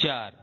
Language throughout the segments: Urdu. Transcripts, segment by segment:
4,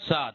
7,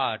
8,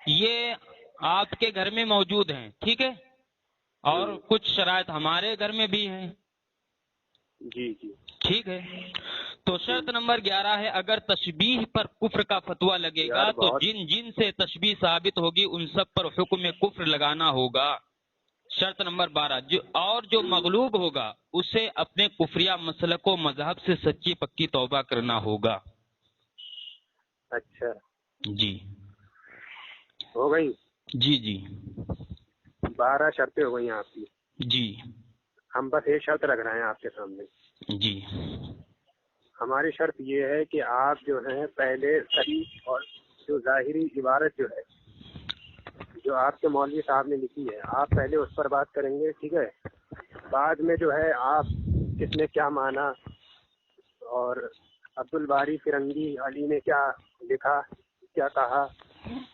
یہ آپ کے گھر میں موجود ہیں، ٹھیک ہے، اور کچھ شرائط ہمارے گھر میں بھی ہیں، جی جی ٹھیک ہے۔ تو شرط نمبر 11 ہے، اگر تشبیہ پر کفر کا فتویٰ لگے گا یار تو بہت جن جن سے تشبیہ ثابت ہوگی ان سب پر حکم کفر لگانا ہوگا۔ شرط نمبر 12، جو مغلوب ہوگا اسے اپنے کفریہ مسلک و مذہب سے سچی پکی توبہ کرنا ہوگا۔ اچھا جی ہو گئی، جی جی 12 شرطیں ہو گئی آپ کی۔ جی ہم بس ایک شرط رکھ رہے ہیں آپ کے سامنے۔ جی ہماری شرط یہ ہے کہ آپ جو ہیں پہلے صحیح اور جو ظاہری عبارت جو ہے جو آپ کے مولوی صاحب نے لکھی ہے، آپ پہلے اس پر بات کریں گے، ٹھیک ہے؟ بعد میں جو ہے آپ کس نے کیا مانا اور عبد الباری فرنگی علی نے کیا لکھا، کیا کہا،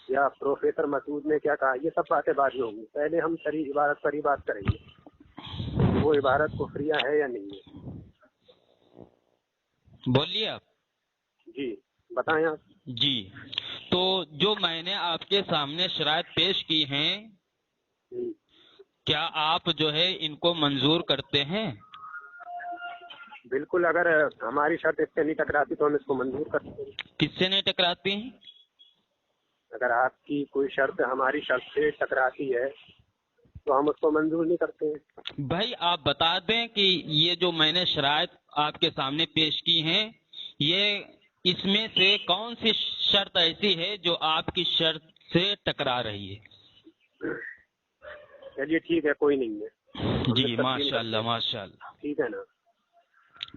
یا پروفیسر مسعود نے کیا کہا، یہ سب باتیں بعد میں ہوں گی۔ پہلے ہم صحیح عبارت پر ہی بات کریں گے، وہ عبارت کفریہ ہے یا نہیں ہے۔ بولیے آپ۔ جی بتائیں آپ۔ جی، تو جو میں نے آپ کے سامنے شرائط پیش کی ہیں، کیا آپ جو ہے ان کو منظور کرتے ہیں؟ بالکل، اگر ہماری شرط اس سے نہیں ٹکراتی تو ہم اس کو منظور کرتے ہیں۔ کس سے نہیں ٹکراتی ہیں؟ اگر آپ کی کوئی شرط ہماری شرط سے ٹکراتی ہے تو ہم اس کو منظور نہیں کرتے ہیں۔ بھائی آپ بتا دیں کہ یہ جو میں نے شرائط آپ کے سامنے پیش کی ہیں، یہ اس میں سے کون سی شرط ایسی ہے جو آپ کی شرط سے ٹکرا رہی ہے؟ چلیے ٹھیک ہے، کوئی نہیں ہے، جی ماشاء اللہ ماشاء اللہ۔ ٹھیک ہے نا۔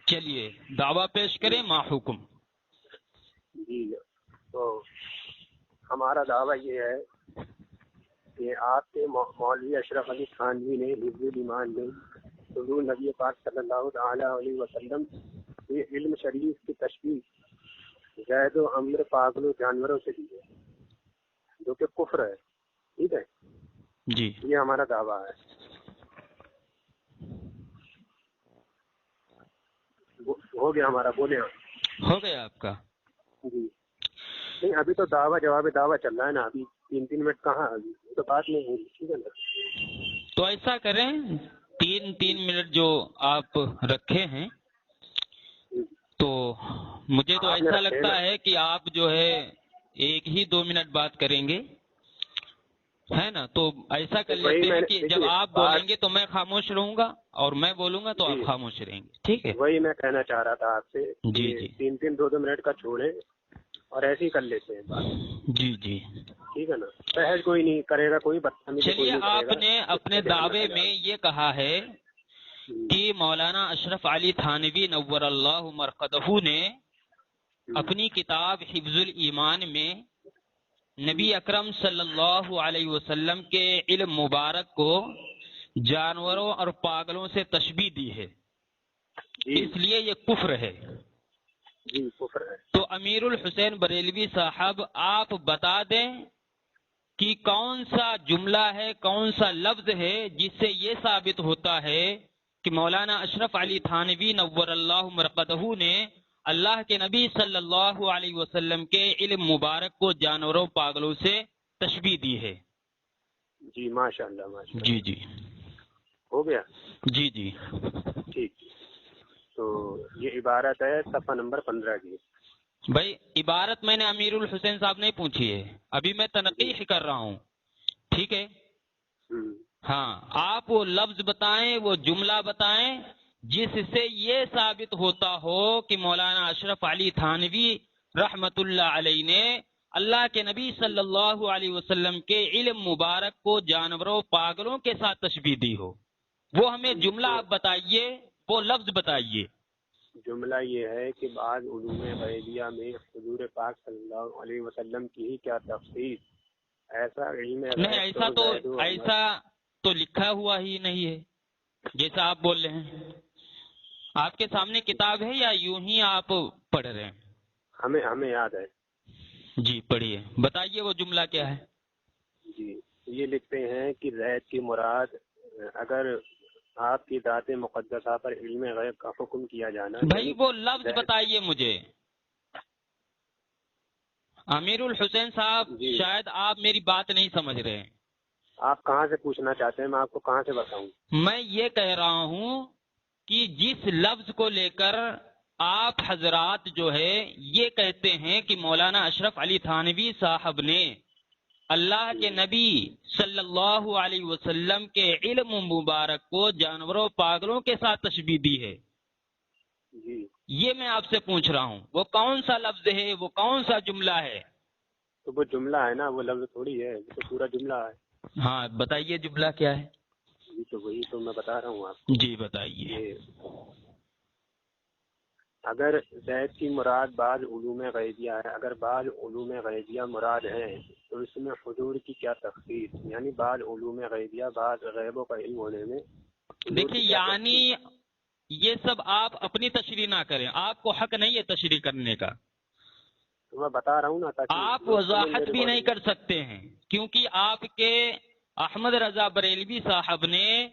چلیے دعویٰ پیش کریں، ما حکم؟ جی تو ہمارا دعویٰ یہ ہے کہ آپ کے مولوی اشرف علی تھانوی نے حفظ الایمان میں حضور نبی پاک صلی اللہ تعالی علیہ وسلم کے علم شریف کی تشبیہ زید و عمر پاگل و جانوروں سے دی ہے، جو کہ کفر ہے، ٹھیک ہے؟ جی یہ ہمارا دعویٰ ہے۔ ہو گیا ہمارا، بولے آپ۔ ہو گیا آپ کا؟ جی نہیں، ابھی تو دعویٰ جواب دعویٰ چل رہا ہے نا، ابھی 3 منٹ کہاں، ابھی تو بات نہیں ہوگی، ٹھیک ہے نا۔ تو ایسا کریں، 3 منٹ جو آپ رکھے ہیں، تو مجھے تو آپ نے ایسا رکھے لگتا نا۔ ہے کہ آپ جو ہے 1 ہی 2 منٹ بات کریں گے، ہے نا؟ تو ایسا کر لیتے ہیں کہ جب آپ بولیں گے تو میں خاموش رہوں گا، اور میں بولوں گا تو آپ خاموش رہیں گے، ٹھیک ہے؟ وہی میں کہنا چاہ رہا تھا آپ سے جی کہ جی 3 2 منٹ کا چھوڑیں اور ایسے ہی کر لیتے ہیں بات، جی جی۔ ٹھیک ہے نا۔ بحث کوئی نہیں کرے گا، کوئی بدتمیزی کوئی چلیے، نہیں کرے آپ گا۔ نے اپنے دعوے میں یہ کہا ہے کہ مولانا اشرف علی تھانوی نور اللہ مرقدہ نے اپنی کتاب حفظ الایمان میں نبی اکرم صلی اللہ علیہ وسلم کے علم مبارک کو جانوروں اور پاگلوں سے تشبیہ دی ہے، اس لیے یہ کفر ہے۔ جی کفر ہے۔ تو امیر الحسین بریلوی صاحب آپ بتا دیں کہ کون سا جملہ ہے، کون سا لفظ ہے جس سے یہ ثابت ہوتا ہے کہ مولانا اشرف علی تھانوی نور اللہ مرقدہ نے اللہ کے نبی صلی اللہ علیہ وسلم کے علم مبارک کو جانوروں پاگلوں سے تشبیہ دی ہے۔ جی ماشاء اللہ ماشاء اللہ۔ جی جی ہو گیا؟ جی جی۔ ٹھیک، تو یہ عبارت ہے صفحہ نمبر 15 کی۔ بھائی عبارت میں نے امیر الحسین صاحب نہیں پوچھی ہے، ابھی میں تنقیح کر رہا ہوں، ٹھیک ہے؟ ہاں، آپ وہ لفظ بتائیں، وہ جملہ بتائیں جس سے یہ ثابت ہوتا ہو کہ مولانا اشرف علی تھانوی رحمت اللہ علیہ نے اللہ کے نبی صلی اللہ علیہ وسلم کے علم مبارک کو جانوروں پاگلوں کے ساتھ تشبیہ دی ہو۔ وہ ہمیں جملہ آپ بتائیے، وہ لفظ بتائیے۔ جملہ یہ ہے کہ بعض علوم غیبیہ میں حضور پاک صلی اللہ علیہ وسلم کی ہی کیا تفسیر، ایسا علم نہیں، ایسا تو لکھا ہوا ہی نہیں ہے جیسا آپ بول رہے ہیں۔ آپ کے سامنے کتاب ہے یا یوں ہی آپ پڑھ رہے ہیں؟ ہمیں یاد ہے۔ جی پڑھیے، بتائیے وہ جملہ کیا ہے؟ جی یہ لکھتے ہیں کہ زید کی مراد اگر آپ کی ذات مقدسہ پر علم غیب کا حکم کیا جانا، بھائی وہ لفظ بتائیے مجھے، امیر الحسین صاحب جی شاید آپ میری بات نہیں سمجھ رہے ہیں. آپ کہاں سے پوچھنا چاہتے ہیں؟ میں آپ کو کہاں سے بتاؤں؟ میں یہ کہہ رہا ہوں کہ جس لفظ کو لے کر آپ حضرات جو ہے یہ کہتے ہیں کہ مولانا اشرف علی تھانوی صاحب نے اللہ کے نبی صلی اللہ علیہ وسلم کے علم مبارک کو جانوروں پاگلوں کے ساتھ تشبیہ دی ہے، جی یہ میں آپ سے پوچھ رہا ہوں وہ کون سا لفظ ہے، وہ کون سا جملہ ہے؟ تو وہ جملہ ہے نا، وہ لفظ تھوڑی ہے، وہ تو پورا جملہ ہے. ہاں بتائیے جملہ کیا ہے؟ جی تو وہی تو میں بتا رہا ہوں آپ کو. جی بتائیے. یہ اگر زید کی مراد بعض علوم غیبیہ ہے، اگر بعض علوم غیبیہ مراد ہیں تو اس میں حضور کی کیا تخصیص؟ یعنی بعض علوم غیبیہ، بعض غیبوں کا علم ہونے میں حضور دیکھیے کی کیا یعنی تخصیص؟ یہ سب آپ اپنی تشریح نہ کریں، آپ کو حق نہیں ہے تشریح کرنے کا. تو میں بتا رہا ہوں نا تاکہ آپ لوگ سمجھ لیں وضاحت بھی نہیں ریکارڈنگ. کر سکتے ہیں کیونکہ آپ کے احمد رضا بریلوی صاحب نے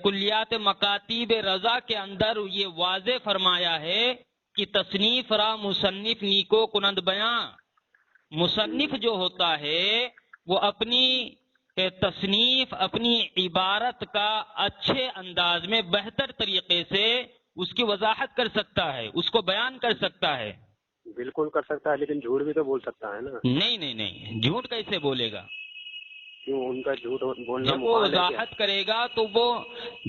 کلیات مکاتیب رضا کے اندر یہ واضح فرمایا ہے کہ تصنیف را مصنف نیکو کنند بیاں. مصنف جو ہوتا ہے وہ اپنی تصنیف، اپنی عبارت کا اچھے انداز میں بہتر طریقے سے اس کی وضاحت کر سکتا ہے، اس کو بیان کر سکتا ہے. بالکل کر سکتا ہے، لیکن جھوٹ بھی تو بول سکتا ہے نا. نہیں نہیں نہیں، جھوٹ کیسے بولے گا؟ کیوں ان کا جھوٹ بولنا جب وہ محال ہے کیا؟ وضاحت کرے گا تو وہ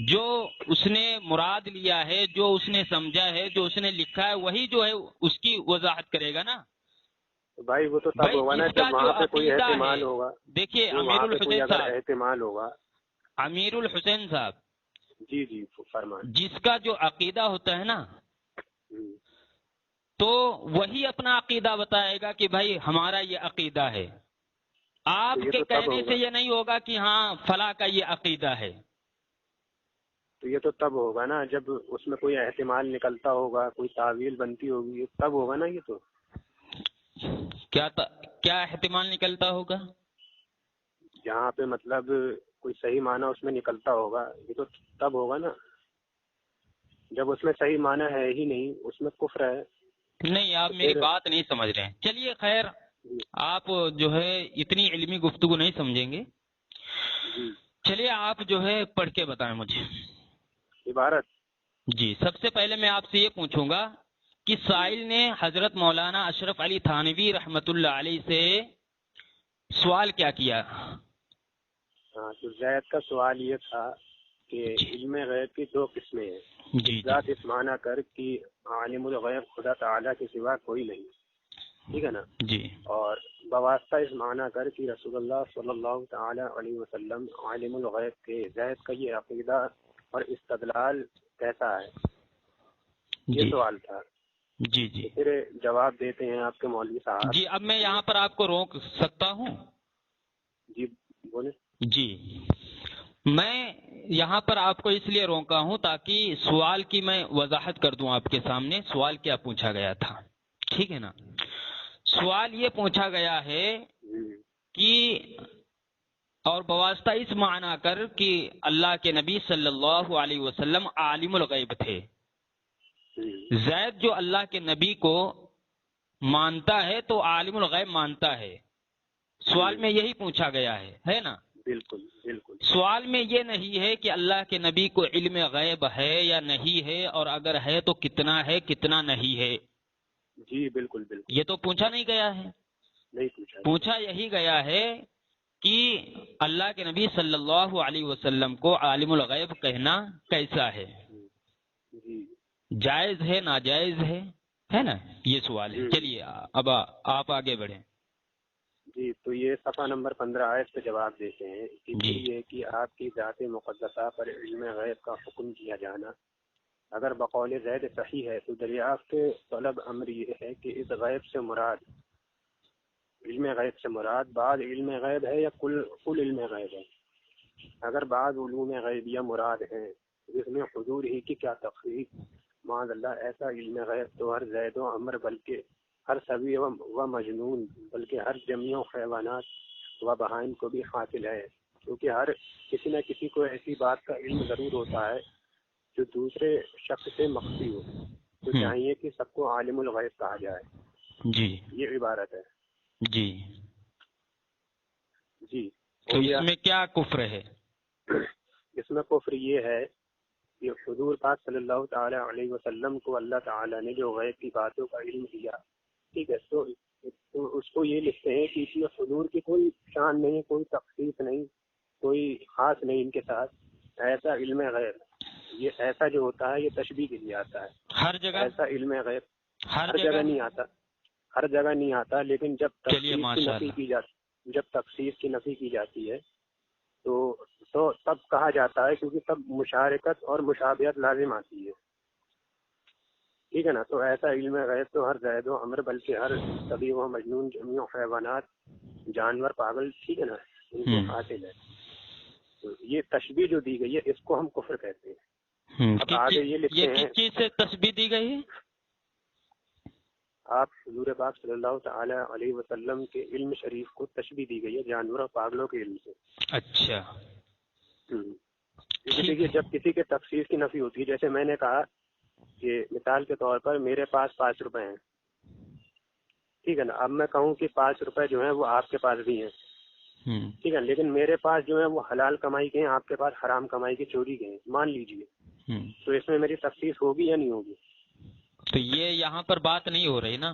جو اس نے مراد لیا ہے، جو اس نے سمجھا ہے، جو اس نے لکھا ہے، وہی جو ہے اس کی وضاحت کرے گا نا. تو بھائی وہ تو تب بھائی ہوگا نا جس کا جب وہاں جو پہ کوئی عقیدہ احتمال ہے، ہوگا. دیکھیے جو امیر وہاں پہ کوئی الحسین اگر صاحب، احتمال ہوگا. امیر الحسین صاحب جی جی فرمائیں. جس کا جو عقیدہ ہوتا ہے نا ہوں. تو وہی اپنا عقیدہ بتائے گا کہ بھائی ہمارا یہ عقیدہ ہے. آپ تو یہ کے تو تب کہنے ہوگا، سے یہ نہیں ہوگا کہ ہاں فلاں کا یہ عقیدہ ہے. تو یہ تو تب ہوگا نا جب اس میں کوئی احتمال نکلتا ہوگا، کوئی تعویل بنتی ہوگی، تب ہوگا نا. یہ تو کیا احتمال نکلتا ہوگا؟ جہاں پہ مطلب کوئی صحیح معنی اس میں نکلتا ہوگا، یہ تو تب ہوگا نا جب اس میں صحیح معنی ہے ہی نہیں، اس میں کفر ہے. نہیں، آپ تو میری پھر بات نہیں سمجھ رہے ہیں. چلیے خیر، آپ جو ہے اتنی علمی گفتگو نہیں سمجھیں گے. جی چلیے آپ جو ہے پڑھ کے بتائیں مجھے. عبارت. جی سب سے پہلے میں آپ سے یہ پوچھوں گا کہ سائل نے حضرت مولانا اشرف علی تھانوی رحمت اللہ علیہ سے سوال کیا کیا؟ ہاں، تو زید کا سوال یہ تھا کہ علم غیب کی دو قسمیں ہیں. جی ذات اس معنی کر کہ عالم الغیب خدا تعالیٰ کے سوا کوئی نہیں، ٹھیک ہے نا. جی اور بواسطہ اس معنی کر کہ رسول اللہ صلی اللہ تعالی علیہ وسلم عالم الغیب کے. زید کا یہ عقیدہ اور استدلال کیسا ہے؟ یہ جی سوال تھا. جی جی پھر جواب دیتے ہیں آپ کے مولوی صاحب. جی اب میں یہاں پر آپ کو روک سکتا ہوں؟ جی بولیں. جی میں یہاں پر آپ کو اس لیے روکا ہوں تاکہ سوال کی میں وضاحت کر دوں آپ کے سامنے. سوال کیا پوچھا گیا تھا، ٹھیک ہے نا؟ سوال یہ پوچھا گیا ہے کہ اور بواسطہ اس معنی کر کہ اللہ کے نبی صلی اللہ علیہ وسلم عالم الغیب تھے. زید جو اللہ کے نبی کو مانتا ہے تو عالم الغیب مانتا ہے. سوال میں یہی پوچھا گیا ہے نا؟ بالکل بالکل. سوال میں یہ نہیں ہے کہ اللہ کے نبی کو علم غیب ہے یا نہیں ہے، اور اگر ہے تو کتنا ہے کتنا نہیں ہے. جی بالکل بالکل. یہ تو پوچھا نہیں گیا ہے. نہیں پوچھا. پوچھا یہی گیا ہے کہ اللہ کے نبی صلی اللہ علیہ وسلم کو عالم الغیب کہنا کیسا ہے؟ جی جائز ہے ناجائز ہے نا؟ یہ سوال ہے. چلیے اب آپ آگے بڑھیں. جی تو یہ صفحہ نمبر 15 آیت پہ جواب دیتے ہیں کہ جی یہ کہ آپ کی ذات مقدسہ پر علم غیب کا حکم کیا جانا اگر بقول زید صحیح ہے تو دریافت طلب امر یہ ہے کہ اس غیب سے مراد، علم غیب سے مراد بعض علم غیب ہے یا کل علم غیب ہے. اگر بعض علوم غیبیہ مراد ہیں جس میں حضور ہی کی کیا تخصیص، معاذ اللہ ایسا علم غیب تو ہر زید و عمر بلکہ ہر سبی و مجنون بلکہ ہر جمی و حیوانات و بہائم کو بھی حاصل ہے، کیونکہ ہر کسی نہ کسی کو ایسی بات کا علم ضرور ہوتا ہے جو دوسرے شخص سے مخفی ہو. تو چاہیے کہ سب کو عالم الغیب کہا جائے. جی یہ عبارت ہے. جی جی تو ہو اس گیا. میں کیا کفر ہے؟ اس میں کفر یہ ہے کہ حضور پاک صلی اللہ تعالی علیہ وسلم کو اللہ تعالی نے جو غیب کی باتوں کا علم دیا، ٹھیک ہے، تو اس کو یہ لکھتے ہیں کہ اس میں حضور کی کوئی شان نہیں، کوئی تخصیص نہیں، کوئی خاص نہیں ان کے ساتھ. ایسا علم غیب، یہ ایسا جو ہوتا ہے یہ تشبیہ کے لیے آتا ہے. ہر جگہ ایسا علم غیب ہر ہر جگہ نہیں آتا، ہر جگہ نہیں آتا. لیکن جب چلیے تخصیص کی ماشاء نفی اللہ. کی جاتی، جب تخصیص کی نفی کی جاتی ہے تو تب کہا جاتا ہے، کیونکہ تب مشارکت اور مشابہت لازم آتی ہے. ٹھیک ہے نا. تو ایسا علم غیب تو ہر زید و امر، بلکہ ہر طبیع و مجنون، جمیع و حیوانات، جانور، پاگل، ٹھیک ہے نا، ان کو حاصل ہے. تو یہ تشبیہ جو دی گئی ہے اس کو ہم کفر کہتے ہیں. اب آگے یہ لکھتے ہیں، کس چیز سے تشبیہ دی گئی ہے؟ آپ حضور پاک صلی اللہ تعالی علیہ وسلم کے علم شریف کو تشبیہ دی گئی ہے جانوروں پاگلوں کے علم سے. اچھا کیونکہ دیکھیے جب کسی کے تخصیص کی نفی ہوتی ہے، جیسے میں نے کہا کہ مثال کے طور پر میرے پاس 5 روپے ہیں، ٹھیک ہے نا. اب میں کہوں کہ 5 روپے جو ہیں وہ آپ کے پاس بھی ہیں، ٹھیک ہے، لیکن میرے پاس جو ہے وہ حلال کمائی کے ہیں، آپ کے پاس حرام کمائی کے چوری کے ہیں، مان لیجئے. تو اس میں میری تخصیص ہوگی یا نہیں ہوگی؟ تو یہ یہاں پر بات نہیں ہو رہی نا.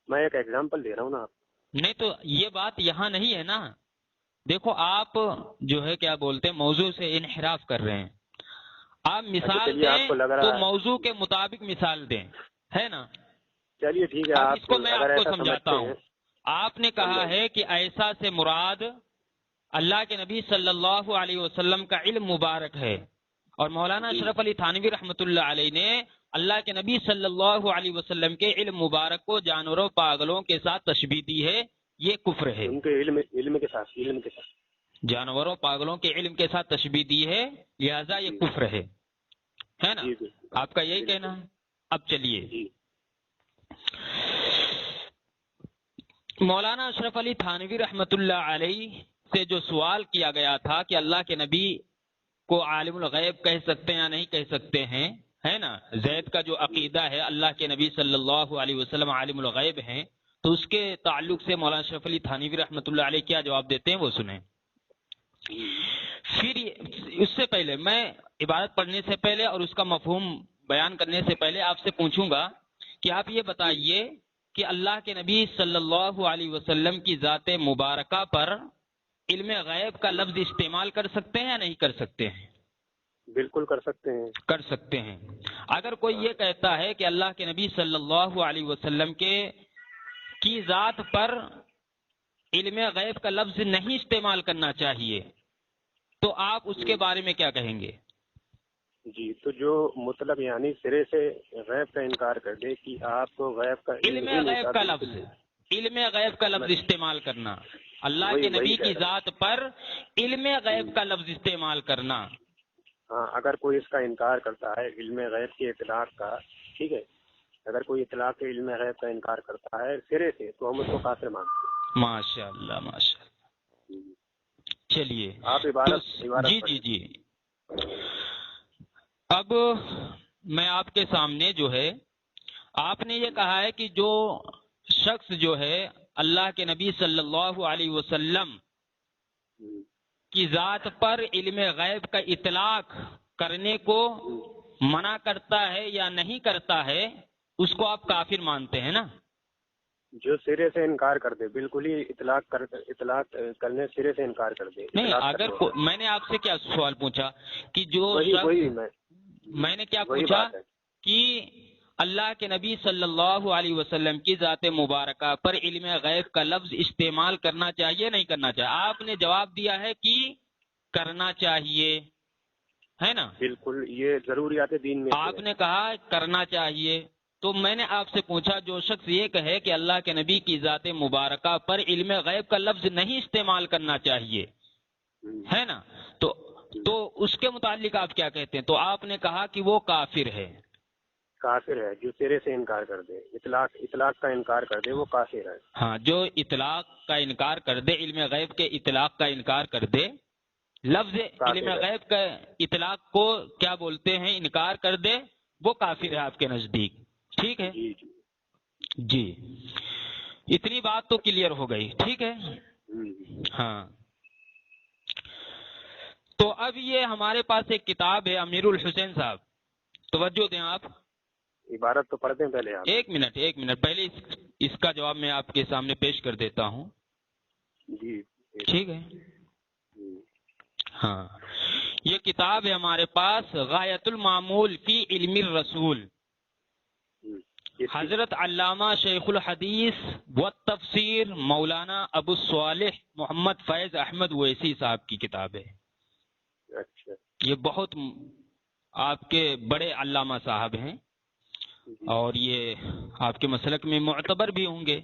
میں ایک ایگزامپل دے رہا ہوں نا آپ. نہیں تو یہ بات یہاں نہیں ہے نا. دیکھو آپ جو ہے کیا بولتے ہیں، موضوع سے انحراف کر رہے ہیں. آپ مثال چلیے، آپ دیں کو لگ تو رہا ہے، موضوع کے مطابق مثال دیں، ہے نا. چلیے ٹھیک ہے. اب آپ اس کو میں اگر آپ کو ایسا سمجھاتا سمجھتے ہوں. ہیں، آپ نے کہا ہے کہ ایسا سے مراد اللہ کے نبی صلی اللہ علیہ وسلم کا علم مبارک ہے، اور مولانا اشرف علی تھانوی رحمۃ اللہ علیہ نے اللہ کے نبی صلی اللہ علیہ وسلم کے علم مبارک کو جانوروں پاگلوں کے ساتھ تشبیہ دی ہے. یہ کفر ہے. ان کے علم کے ساتھ جانوروں پاگلوں کے علم کے ساتھ تشبیہ دی ہے، لہذا یہ کفر ہے نا. آپ کا یہی کہنا ہے. اب چلیے، مولانا اشرف علی تھانوی رحمۃ اللہ علیہ سے جو سوال کیا گیا تھا کہ اللہ کے نبی کو عالم الغیب کہہ سکتے ہیں یا نہیں کہہ سکتے ہیں، ہے نا. زید کا جو عقیدہ ہے اللہ کے نبی صلی اللہ علیہ وسلم عالم الغیب ہیں، تو اس کے تعلق سے مولانا اشرف علی تھانوی رحمۃ اللہ علیہ کیا جواب دیتے ہیں وہ سنیں. پھر اس سے پہلے میں عبارت پڑھنے سے پہلے اور اس کا مفہوم بیان کرنے سے پہلے آپ سے پوچھوں گا کہ آپ یہ بتائیے کہ اللہ کے نبی صلی اللہ علیہ وسلم کی ذات مبارکہ پر علم غیب کا لفظ استعمال کر سکتے ہیں یا نہیں کر سکتے ہیں؟ بالکل کر سکتے ہیں. کر سکتے ہیں. اگر کوئی یہ کہتا ہے کہ اللہ کے نبی صلی اللہ علیہ وسلم کی ذات پر علم غیب کا لفظ نہیں استعمال کرنا چاہیے، تو آپ اس کے بارے میں کیا کہیں گے؟ جی، تو جو مطلب یعنی سرے سے غیب کا انکار کر دے کہ آپ کو غیب کا علم غیب کا لفظ، علم غیب کا لفظ استعمال کرنا، اللہ کے نبی کی ذات پر علم غیب کا لفظ استعمال کرنا. ہاں، اگر کوئی اس کا انکار کرتا ہے علم غیب کے اطلاق کا، ٹھیک ہے، اگر کوئی اطلاق کے علم غیب کا انکار کرتا ہے سرے سے، تو ہم اس کو کافر مانتے ہیں. ماشاء اللہ ماشاء اللہ. چلیے آپ عبارت جی. اب میں آپ کے سامنے جو ہے، آپ نے یہ کہا ہے کہ جو شخص جو ہے اللہ کے نبی صلی اللہ علیہ وسلم کی ذات پر علم غیب کا اطلاق کرنے کو منع کرتا ہے یا نہیں کرتا ہے، اس کو آپ کافر مانتے ہیں نا؟ جو سرے سے انکار کر دے، بالکل ہی اطلاق کرنے سرے سے انکار کر دے. نہیں، اگر میں نے آپ سے کیا سوال پوچھا کہ جو میں نے کیا پوچھا کہ اللہ کے نبی صلی اللہ علیہ وسلم کی ذات مبارکہ پر علم غیب کا لفظ استعمال کرنا چاہیے نہیں کرنا چاہیے؟ آپ نے جواب دیا ہے کہ کرنا چاہیے، ہے نا؟ بالکل، یہ ضروریات دین میں آپ نے کہا کرنا چاہیے. تو میں نے آپ سے پوچھا جو شخص یہ کہے کہ اللہ کے نبی کی ذات مبارکہ پر علم غیب کا لفظ نہیں استعمال کرنا چاہیے، ہے نا، تو اس کے متعلق آپ کیا کہتے ہیں؟ تو آپ نے کہا کہ وہ کافر ہے. کافر ہے جو سرے سے انکار کر دے، اطلاق کا انکار کر دے، وہ کافر ہے. ہاں، جو اطلاق کا انکار کر دے، علم غیب کے اطلاق کا انکار کر دے، لفظ علم غیب کا اطلاق کو کیا بولتے ہیں، انکار کر دے، وہ کافر ہے آپ کے نزدیک. ٹھیک ہے جی. اتنی بات تو کلیئر ہو گئی، ٹھیک ہے؟ ہاں، تو اب یہ ہمارے پاس ایک کتاب ہے امیر الحسین صاحب، توجہ دیں آپ، عبارت تو پڑھ دیں پہلے آپ۔ ایک منٹ پہلے اس کا جواب میں آپ کے سامنے پیش کر دیتا ہوں، جی ٹھیک ہے؟ ہاں، یہ کتاب ہے ہمارے پاس غایت المعمول فی علم الرسول، حضرت علامہ شیخ الحدیث والتفسیر مولانا ابو صالح محمد فیض احمد اویسی صاحب کی کتاب ہے۔ اچھا، یہ بہت آپ کے بڑے علامہ صاحب ہیں اور یہ آپ کے مسلک میں معتبر بھی ہوں گے۔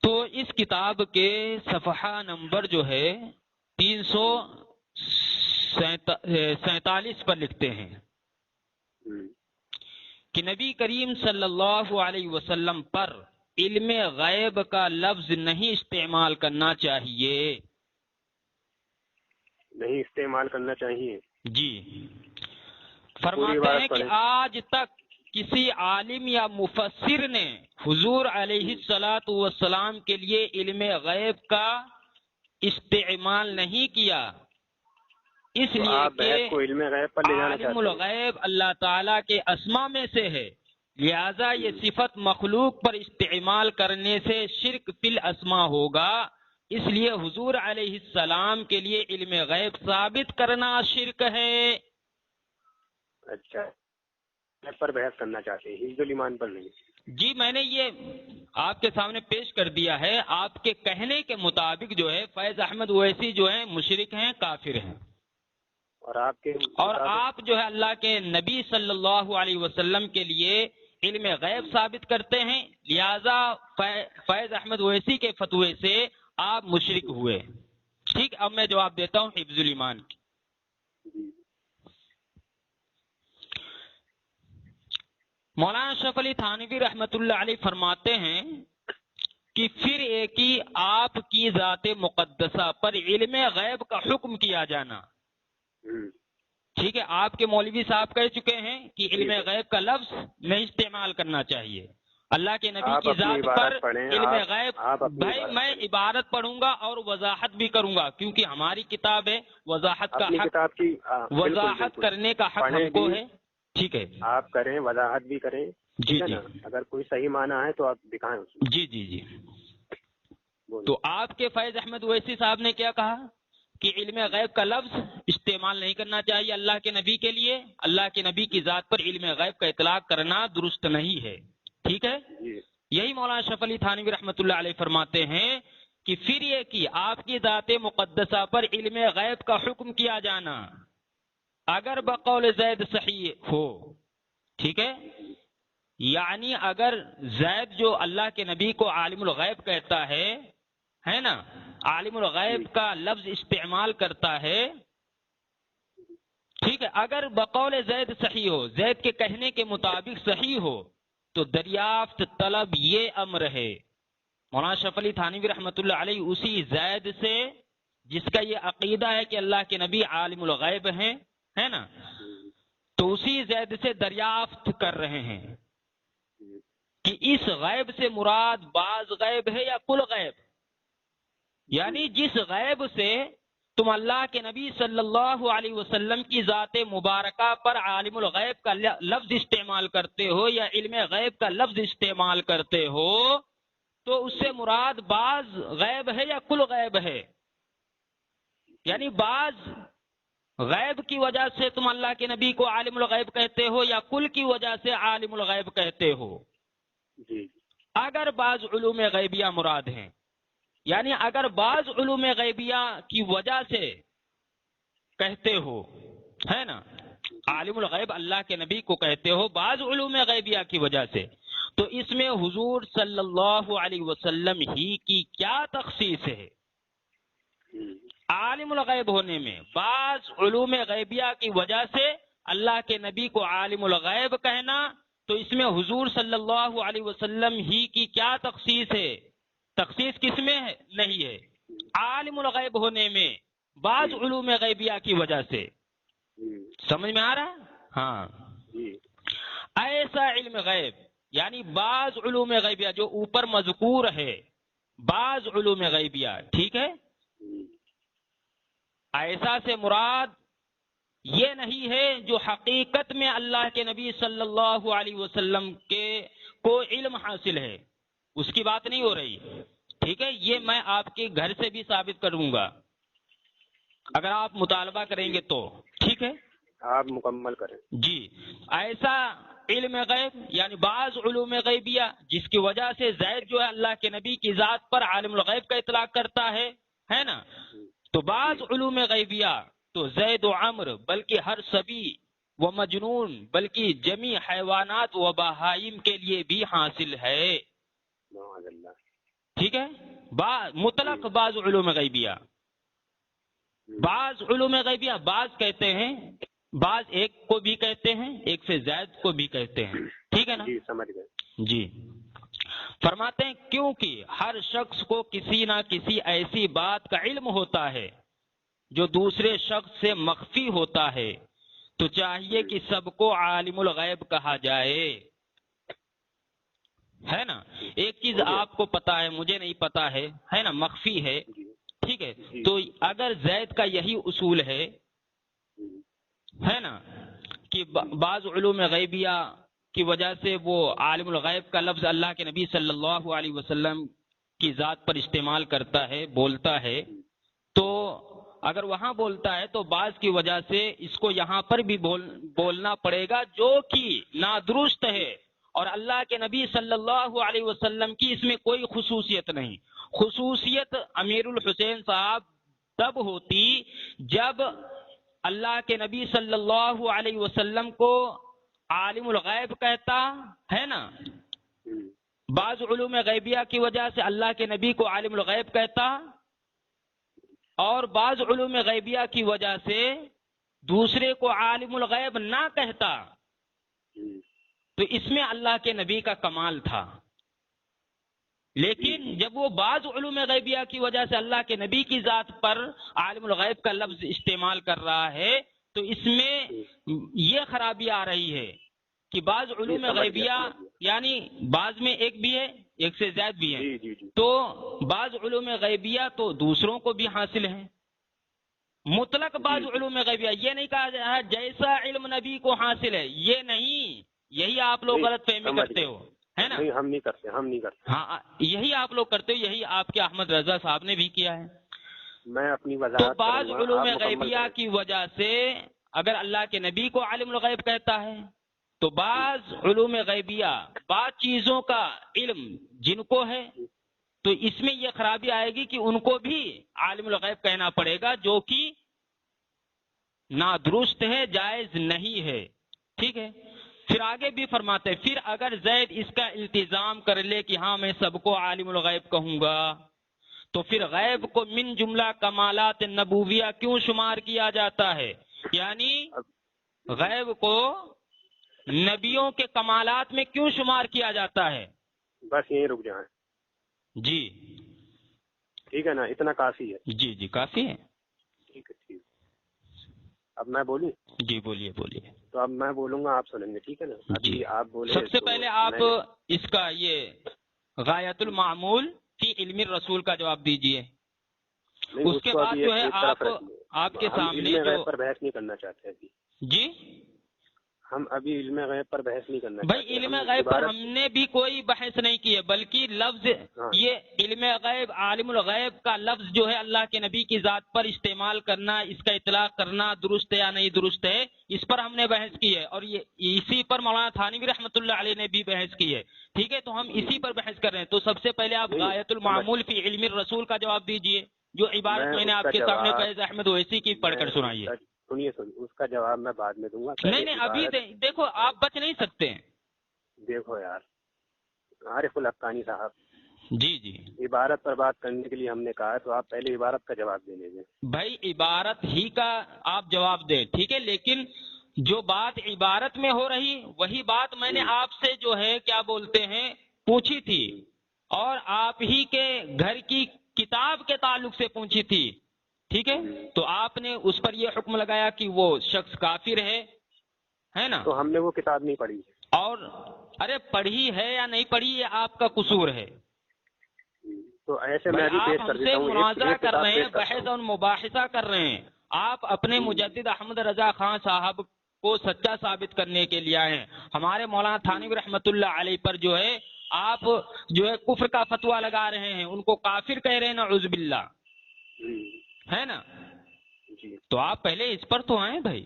تو اس کتاب کے صفحہ نمبر جو ہے 347 پر لکھتے ہیں کہ نبی کریم صلی اللہ علیہ وسلم پر علم غیب کا لفظ نہیں استعمال کرنا چاہیے۔ نہیں استعمال کرنا چاہیے، جی، فرماتے ہیں کہ آج تک کسی عالم یا مفسر نے حضور علیہ الصلاۃ والسلام کے لیے علم غیب کا استعمال نہیں کیا، اس لیے کہ علم غیب پر لے جانا عالم الغیب اللہ تعالیٰ کے اسما میں سے ہے، لہذا یہ صفت مخلوق پر استعمال کرنے سے شرک فی الاسما ہوگا، اس لیے حضور علیہ السلام کے لیے علم غیب ثابت کرنا شرک ہے۔ اچھا، پر بحث کرنا چاہتے ہیں، حفظ الایمان پر نہیں۔ جی، میں نے یہ آپ کے سامنے پیش کر دیا ہے، آپ کے کہنے کے مطابق جو ہے فیض احمد اویسی جو ہیں مشرک ہیں، کافر ہیں، اور آپ جو ہے اللہ کے نبی صلی اللہ علیہ وسلم کے لیے علم غیب ثابت کرتے ہیں، لہذا فیض احمد اویسی کے فتوے سے آپ مشرک ہوئے۔ ٹھیک، اب میں جواب دیتا ہوں حفظ الایمان کی۔ مولانا اشرف علی تھانوی رحمۃ اللہ علیہ فرماتے ہیں کہ پھر ایک ہی آپ کی ذات مقدسہ پر علم غیب کا حکم کیا جانا، ٹھیک ہے؟ آپ کے مولوی صاحب کہہ چکے ہیں کہ علم غیب کا لفظ نہیں استعمال کرنا چاہیے، اللہ کے نبی کی ذات پر علم غیب۔ بھائی میں عبارت پڑھوں گا اور وضاحت بھی کروں گا، کیونکہ ہماری کتاب ہے، وضاحت کا حق، وضاحت کرنے کا حق ہم کو ہے، ٹھیک ہے؟ آپ کریں، وضاحت بھی کریں، جی جی، اگر کوئی صحیح معنی ہے تو آپ دکھائیں اس میں۔ جی جی جی، تو آپ کے فیض احمد اویسی صاحب نے کیا کہا کہ علم غیب کا لفظ استعمال نہیں کرنا چاہیے اللہ کے نبی کے لیے، اللہ کے نبی کی ذات پر علم غیب کا اطلاق کرنا درست نہیں ہے، ٹھیک ہے؟ یہی مولانا اشرف علی تھانوی رحمۃ اللہ علیہ فرماتے ہیں کہ پھر یہ کہ آپ کی ذات مقدسہ پر علم غیب کا حکم کیا جانا اگر بقول زید صحیح ہو، ٹھیک ہے؟ یعنی اگر زید جو اللہ کے نبی کو عالم الغیب کہتا ہے نا، عالم الغیب کا لفظ استعمال کرتا ہے، ٹھیک ہے؟ اگر بقول زید صحیح ہو، زید کے کہنے کے مطابق صحیح ہو، تو دریافت طلب یہ امر ہے۔ مولانا اشرف علی تھانوی رحمۃ اللہ علیہ اسی زید سے جس کا یہ عقیدہ ہے کہ اللہ کے نبی عالم الغیب ہیں، ہے نا، تو اسی زید سے دریافت کر رہے ہیں کہ اس غیب سے مراد بعض غیب ہے یا کل غیب، یعنی جس غیب سے تم اللہ کے نبی صلی اللہ علیہ وسلم کی ذات مبارکہ پر عالم الغیب کا لفظ استعمال کرتے ہو یا علم غیب کا لفظ استعمال کرتے ہو، تو اس سے مراد بعض غیب ہے یا کل غیب ہے، یعنی بعض غیب کی وجہ سے تم اللہ کے نبی کو عالم الغیب کہتے ہو یا کل کی وجہ سے عالم الغیب کہتے ہو۔ اگر بعض علوم غیبیہ مراد ہیں، یعنی اگر بعض علوم غیبیہ کی وجہ سے کہتے ہو، ہے نا، عالم الغیب اللہ کے نبی کو کہتے ہو بعض علوم غیبیہ کی وجہ سے، تو اس میں حضور صلی اللہ علیہ وسلم ہی کی کیا تخصیص ہے؟ عالم الغیب ہونے میں بعض علوم غیبیہ کی وجہ سے اللہ کے نبی کو عالم الغیب کہنا، تو اس میں حضور صلی اللہ علیہ وسلم ہی کی کیا تخصیص ہے؟ تخصیص کس میں ہے؟ نہیں ہے، عالم الغیب ہونے میں بعض علوم غیبیہ کی وجہ سے۔ سمجھ میں آ رہا ہے؟ ہاں، ایسا علم غیب یعنی بعض علوم غیبیہ جو اوپر مذکور ہے، بعض علوم غیبیہ، ٹھیک ہے، ایسا سے مراد یہ نہیں ہے جو حقیقت میں اللہ کے نبی صلی اللہ علیہ وسلم کے کو علم حاصل ہے، اس کی بات نہیں ہو رہی، ٹھیک ہے، یہ میں آپ کے گھر سے بھی ثابت کروں گا اگر آپ مطالبہ کریں گے تو، ٹھیک ہے، آپ مکمل کریں۔ جی، ایسا علم غیب یعنی بعض علوم غیبیہ جس کی وجہ سے زید جو ہے اللہ کے نبی کی ذات پر عالم الغیب کا اطلاق کرتا ہے نا، تو بعض علوم غیبیہ تو زید و عمر بلکہ ہر صبی و مجنون بلکہ جمیع حیوانات و بہائم کے لیے بھی حاصل ہے، معاذ اللہ۔ ٹھیک ہے، مطلق بعض علوم غیبیہ، بعض علوم غیبیہ، بعض کہتے ہیں، بعض ایک کو بھی کہتے ہیں، ایک سے زائد کو بھی کہتے ہیں، ٹھیک ہے نا، جی سمجھ گئے۔ جی، فرماتے ہیں کیونکہ ہر شخص کو کسی نہ کسی ایسی بات کا علم ہوتا ہے جو دوسرے شخص سے مخفی ہوتا ہے، تو چاہیے کہ سب کو عالم الغیب کہا جائے، ہے نا، ایک چیز آپ کو پتا ہے مجھے نہیں پتا ہے نا، مخفی ہے، ٹھیک ہے، تو اگر زید کا یہی اصول ہے نا کہ بعض علوم غیبیہ کی وجہ سے وہ عالم الغیب کا لفظ اللہ کے نبی صلی اللہ علیہ وسلم کی ذات پر استعمال کرتا ہے، بولتا ہے، تو اگر وہاں بولتا ہے تو بعض کی وجہ سے اس کو یہاں پر بھی بولنا پڑے گا جو کہ نادرست ہے، اور اللہ کے نبی صلی اللہ علیہ وسلم کی اس میں کوئی خصوصیت نہیں۔ خصوصیت امیر الحسین صاحب تب ہوتی جب اللہ کے نبی صلی اللہ علیہ وسلم کو عالم الغیب کہتا ہے نا، بعض علوم غیبیہ کی وجہ سے اللہ کے نبی کو عالم الغیب کہتا، اور بعض علوم غیبیہ کی وجہ سے دوسرے کو عالم الغیب نہ کہتا، تو اس میں اللہ کے نبی کا کمال تھا۔ لیکن جب وہ بعض علوم غیبیہ کی وجہ سے اللہ کے نبی کی ذات پر عالم الغیب کا لفظ استعمال کر رہا ہے، تو اس میں یہ خرابی آ رہی ہے کہ بعض علوم غیبیہ یعنی بعض میں ایک بھی ہے، ایک سے زائد بھی ہے، تو بعض علوم غیبیہ تو دوسروں کو بھی حاصل ہے، مطلق بعض علوم غیبیہ، یہ نہیں کہا جائے جیسا علم نبی کو حاصل ہے، یہ نہیں، یہی آپ لوگ غلط فہمی کرتے ہو، ہے نا، ہم نہیں کرتے، ہاں یہی آپ لوگ کرتے ہو، یہی آپ کے احمد رضا صاحب نے بھی کیا ہے۔ میں اپنی تو وضاحت بعض کروں گا، علوم آپ مکمل غیبیہ کریں۔ کی وجہ سے اگر اللہ کے نبی کو عالم الغیب کہتا ہے تو بعض علوم غیبیہ بعض چیزوں کا علم جن کو ہے تو اس میں یہ خرابی آئے گی کہ ان کو بھی عالم الغیب کہنا پڑے گا، جو کہ نادرست ہے، جائز نہیں ہے، ٹھیک ہے۔ پھر آگے بھی فرماتے ہیں پھر اگر زید اس کا التزام کر لے کہ ہاں میں سب کو عالم الغیب کہوں گا، تو پھر غیب کو من جملہ کمالات نبویہ کیوں شمار کیا جاتا ہے؟ یعنی غیب کو نبیوں کے کمالات میں کیوں شمار کیا جاتا ہے؟ بس یہیں رک جائیں، جی ٹھیک ہے نا، اتنا کافی ہے۔ جی جی کافی ہے، ٹھیک ہے، ٹھیک، اب میں بولوں؟ جی بولیے بولیے۔ تو اب میں بولوں گا، آپ سنیں گے، ٹھیک ہے نا؟ ابھی آپ بولے سب سے تو پہلے آپ میں اس کا یہ غایت المعمول فی علم الرسول کا جواب دیجئے، نہیں، اس کے کو بعد ابھی جو ہے ایک طرف رکھیے۔ آپ کے ہم سامنے علم جو غیب پر بحث نہیں کرنا چاہتے ابھی، جی ہم ابھی علم غیب پر بحث نہیں کرنا بھائی چاہتے۔ علم ہم غیب پر عبارت- ہم نے بھی کوئی بحث نہیں کی ہے، بلکہ لفظ ہاں، یہ علم غیب عالم الغیب کا لفظ جو ہے اللہ کے نبی کی ذات پر استعمال کرنا، اس کا اطلاق کرنا درست ہے یا نہیں درست ہے، اس پر ہم نے بحث کی ہے، اور یہ اسی پر مولانا تھانوی رحمۃ اللہ علیہ نے بھی بحث کی ہے، ٹھیک ہے، تو ہم اسی پر بحث کر رہے ہیں۔ تو سب سے پہلے آپ نہیں، غایت المعمول فی علم الرسول کا جواب دیجئے، جو عبارت میں نے اس آپ کا کے سامنے جواب- فیض احمد اویسی کی پڑھ کر سنائیے۔ سنیے، اس کا جواب میں بعد میں دوں گا۔ پہلے نہیں ابھی عبارت- دیکھو آپ بچ نہیں سکتے ہیں۔ دیکھو یار عارف الحقانی صاحب، جی جی عبارت پر بات کرنے کے لیے ہم نے کہا ہے، تو آپ پہلے عبارت کا جواب دے لیجیے۔ بھائی عبارت ہی کا آپ جواب دیں، ٹھیک ہے، لیکن جو بات عبارت میں ہو رہی وہی بات میں نے آپ سے جو ہے کیا بولتے ہیں پوچھی تھی، اور آپ ہی کے گھر کی کتاب کے تعلق سے پوچھی تھی، ٹھیک ہے، تو آپ نے اس پر یہ حکم لگایا کہ وہ شخص کافر ہے نا، تو ہم نے وہ کتاب نہیں پڑھی۔ اور ارے پڑھی ہے یا نہیں پڑھی یہ آپ کا قصور ہے. تو ایسے میں بھی پیش آپ کر ہم سے دیتا ہوں. مناظرہ کر رہے ہیں، پیش کرتا بحث اور مباحثہ کر رہے ہیں. آپ اپنے مجدد احمد رضا خان صاحب کو سچا ثابت کرنے کے لیے آئے ہیں. ہمارے مولانا تھانوی رحمۃ اللہ علیہ پر جو ہے آپ جو ہے کفر کا فتویٰ لگا رہے ہیں، ان کو کافر کہہ رہے ہیں، نعوذ باللہ، ہے نا؟ جی تو آپ پہلے اس پر تو آئیں بھائی.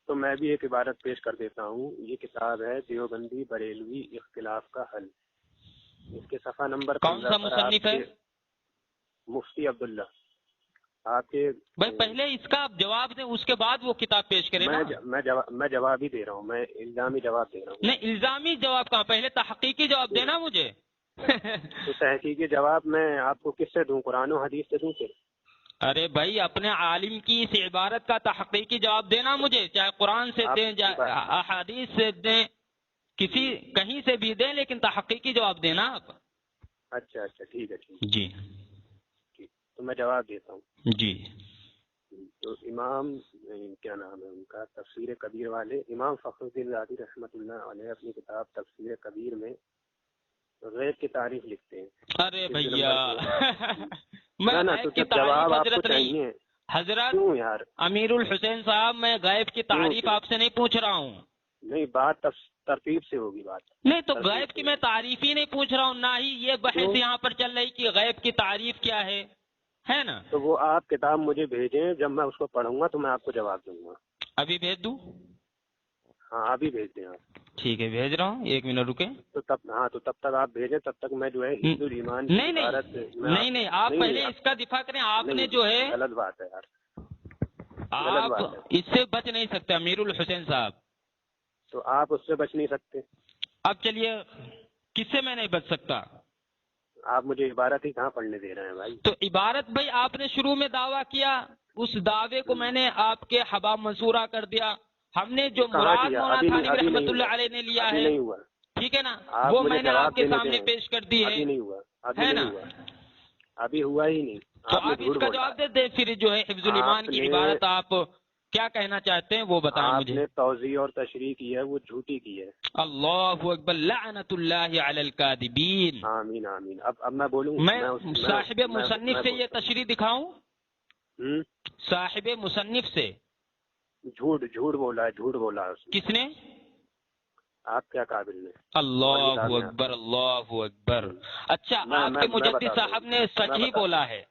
تو میں بھی ایک عبارت پیش کر دیتا ہوں. یہ کتاب ہے دیوبندی بریلوی اختلاف کا حل. اس کے صفحہ نمبر کون سا 15 پر مصنف ہے؟ مفتی عبداللہ. آپ کے بھائی پہلے اس کا آپ جواب دیں، اس کے بعد وہ کتاب پیش کریں نا. میں جواب ہی دے رہا ہوں، میں الزامی جواب دے رہا ہوں. نہیں، الزامی جواب کہاں، پہلے تحقیقی جواب دینا مجھے. تو تحقیقی جواب میں آپ کو کس سے دوں؟ قرآن و حدیث سے دوں پھر؟ ارے بھائی اپنے عالم کی اس عبارت کا تحقیقی جواب دینا مجھے، چاہے قرآن سے دیں احادیث سے دیں، کہیں سے بھی دیں، لیکن تحقیقی جواب دینا آپ. اچھا ٹھیک ہے. جی ٹھیک، تو میں جواب دیتا ہوں. جی. تو امام کیا نام ہے ان کا، تفسیر کبیر والے امام فخر الدین رازی رحمۃ اللہ علیہ اپنی کتاب تفسیر کبیر میں غیب کی تعریف لکھتے ہیں. ارے بھیا میں تو جواب آپ کو چاہیے حضرت کیوں یار؟ امیر الحسین صاحب، میں غیب کی تعریف آپ سے نہیں پوچھ رہا ہوں. نہیں، بات ترتیب سے ہوگی بات. نہیں تو غیب کی میں تعریف ہی نہیں پوچھ رہا ہوں، نہ ہی یہ بحث یہاں پر چل رہی کہ غیب کی تعریف کیا ہے نا؟ تو وہ آپ کتاب مجھے بھیجیں، جب میں اس کو پڑھوں گا تو میں آپ کو جواب دوں گا. ابھی بھیج دوں؟ ہاں ابھی بھیج دیں آپ. ٹھیک ہے، بھیج رہا ہوں، 1 منٹ رکیں. تو تب تک آپ بھیجیں، تب تک میں جو ہے حفظ الایمان کی عبارت نہیں آپ پہلے اس کا دفاع کریں. آپ نے جو ہے غلط بات ہے یار، آپ اس سے بچ نہیں سکتے امیر الحسین صاحب. تو آپ اس سے بچ نہیں سکتے. اب چلیے، کس سے میں نہیں بچ سکتا؟ آپ مجھے عبارت ہی کہاں پڑھنے دے رہے ہیں بھائی؟ تو عبارت بھائی آپ نے شروع میں دعویٰ کیا، اس دعوے کو میں نے آپ کے حباب منصورہ کر دیا. ہم نے جو مراد مولانا تھانوی رحمۃ اللہ علیہ نے لیا ہے، ٹھیک ہے نا، وہ میں نے آپ کے سامنے پیش کر دی ہے. ہے نا؟ ابھی ہوا ہی نہیں. تو آپ اس کا جواب دے دیں، پھر جو ہے حفظ الایمان کی عبارت آپ کیا کہنا چاہتے ہیں وہ بتائیں مجھے. آپ نے توضیح اور تشریح کی ہے، وہ جھوٹی کی ہے. اللہ اکبر، لعنت اللہ علی الکاذبین. آمین. اب میں بولوں، میں صاحب مصنف سے یہ تشریح دکھاؤں؟ صاحب مصنف سے جھوٹ بولا ہے اس نے. کس نے؟ آپ کیا قابل نے. اللہ اکبر، اللہ اکبر. اچھا، آپ کے مجدد صاحب نے سچ ہی بولا ہے.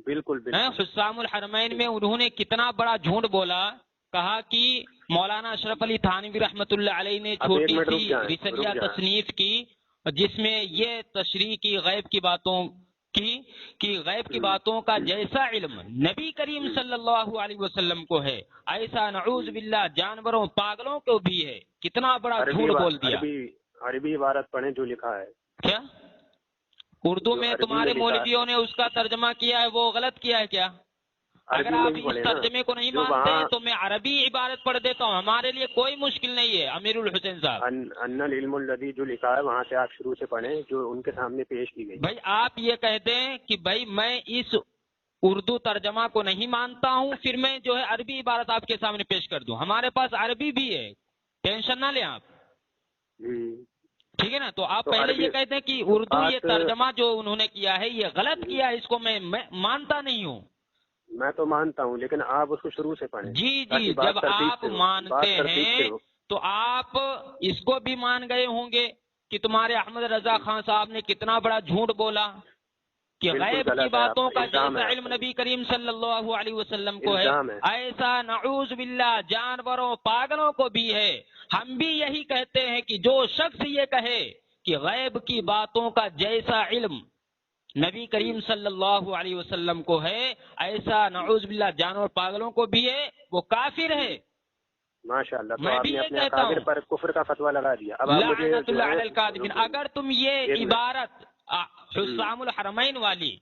بالکل. حسام الحرمین میں انہوں نے کتنا بڑا جھوٹ بولا، کہا کہ مولانا اشرف علی تھانوی رحمۃ اللہ علیہ نے چھوٹی سی رسالہ تصنیف کی جس میں یہ تشریح کی غیب کی باتوں کی کہ غیب کی باتوں کا جیسا علم نبی کریم صلی اللہ علیہ وسلم کو ہے، ایسا نعوذ باللہ جانوروں پاگلوں کو بھی ہے. کتنا بڑا جھوٹ بول دیا. عربی عبارت پڑھیں جو لکھا ہے. کیا اردو میں تمہارے مولویوں نے اس کا ترجمہ کیا ہے، وہ غلط کیا ہے کیا؟ اگر آپ اس ترجمے کو نہیں مانتے تو میں عربی عبارت پڑھ دیتا ہوں، ہمارے لیے کوئی مشکل نہیں ہے امیر الحسین صاحب. ان العلم الذی جو لکھا ہے وہاں سے آپ شروع سے پڑھیں جو ان کے سامنے پیش کی گئی. بھائی آپ یہ کہتے ہیں کہ بھائی میں اس اردو ترجمہ کو نہیں مانتا ہوں، پھر میں جو ہے عربی عبارت آپ کے سامنے پیش کر دوں. ہمارے پاس عربی بھی ہے، ٹینشن نہ لیں آپ. ٹھیک ہے نا؟ تو آپ پہلے یہ کہتے ہیں کہ اردو یہ ترجمہ جو انہوں نے کیا ہے یہ غلط کیا ہے، اس کو میں مانتا نہیں ہوں. میں تو مانتا ہوں، لیکن آپ اس کو شروع سے پڑھیں. جی جب آپ مانتے ہیں تو آپ اس کو بھی مان گئے ہوں گے کہ تمہارے احمد رضا خان صاحب نے کتنا بڑا جھوٹ بولا کہ غیب کی باتوں کا جیسا علم نبی کریم صلی اللہ علیہ وسلم کو ہے، ایسا نعوذ باللہ جانوروں پاگلوں کو بھی ہے. ہم بھی یہی کہتے ہیں کہ جو شخص یہ کہے کہ غیب کی باتوں کا جیسا علم نبی کریم صلی اللہ علیہ وسلم کو ہے، ایسا نعوذ باللہ جانور پاگلوں کو بھی ہے، وہ کافر ہے. ماشاءاللہ. میں بھی یہ کہتا ہوں پر کفر کا فتویٰ لگا دیا. لعنت اللہ علی الکاذبین. اگر تم یہ عبارت حسام الحرمین والی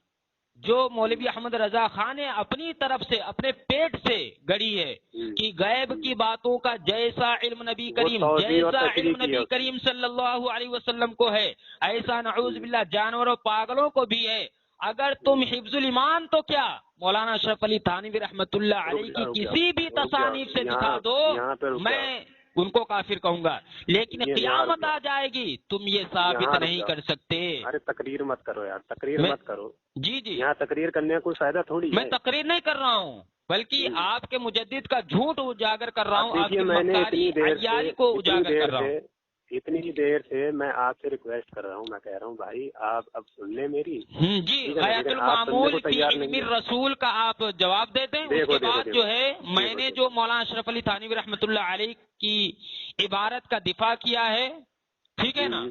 جو مولوی احمد رضا خان نے اپنی طرف سے اپنے پیٹ سے گڑی ہے کہ غیب کی باتوں کا جیسا علم نبی کریم صلی اللہ علیہ وسلم کو ہے، ایسا نعوذ باللہ جانوروں پاگلوں کو بھی ہے. اگر تم حفظ الایمان تو کیا مولانا اشرف علی تھانوی رحمۃ اللہ علیہ کی کسی بھی تصانیف سے دکھا دو، میں ان کو کافر کہوں گا، لیکن یہ قیامت آ جائے گی تم یہ ثابت نہیں کر سکتے۔ ارے تقریر مت کرو یار، تقریر مت کرو۔ جی جی، یہاں تقریر کرنے کا کوئی فائدہ تھوڑی ہے۔ میں تقریر نہیں کر رہا ہوں، بلکہ آپ کے مجدد کا جھوٹ اجاگر کر رہا ہوں، آپ کی دیکھیے میں نے مکاری عیاری کو اجاگر کر رہا ہوں۔ اتنی دیر سے میں آپ سے ریکویسٹ کر رہا ہوں، میں کہہ رہا ہوں بھائی آپ اب سن لیں میری۔ جی، غایت المعمول فی علم الرسول کا آپ جواب دیتے ہیں۔ اس کے بعد جو ہے میں نے جو مولانا اشرف علی تھانوی رحمۃ اللہ علیہ کی عبارت کا دفاع کیا ہے، ٹھیک ہے نا،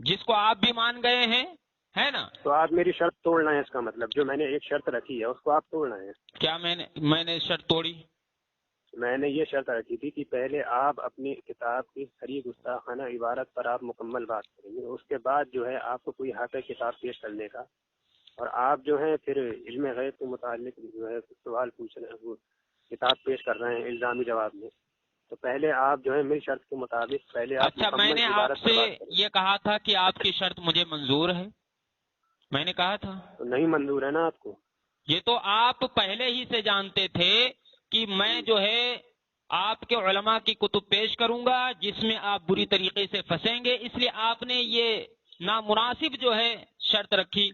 جس کو آپ بھی مان گئے ہیں، ہے نا، تو آپ میری شرط توڑنا ہے، اس کا مطلب جو میں نے ایک شرط رکھی ہے اس کو آپ توڑنا ہے۔ کیا میں نے شرط توڑی؟ میں نے یہ شرط رکھی تھی کہ پہلے آپ اپنی کتاب کی صریح گستاخانہ عبارت پر آپ مکمل بات کریں گے، اس کے بعد جو ہے آپ کو کوئی حق ہے کتاب پیش کرنے کا، اور آپ جو ہے پھر علم غیب کے متعلق جو ہے سوال پوچھ رہے ہیں، وہ کتاب پیش کر رہے ہیں الزامی جواب میں، تو پہلے آپ جو ہے میری شرط کے مطابق پہلے آپ اچھا، میں نے آپ سے یہ کہا تھا کہ آپ کی شرط مجھے منظور ہے، میں نے کہا تھا؟ تو نہیں منظور ہے نا آپ کو؟ یہ تو آپ پہلے ہی سے جانتے تھے کہ میں جو ہے آپ کے علماء کی کتب پیش کروں گا جس میں آپ بری طریقے سے پھنسیں گے، اس لیے آپ نے یہ نامناسب جو ہے شرط رکھی۔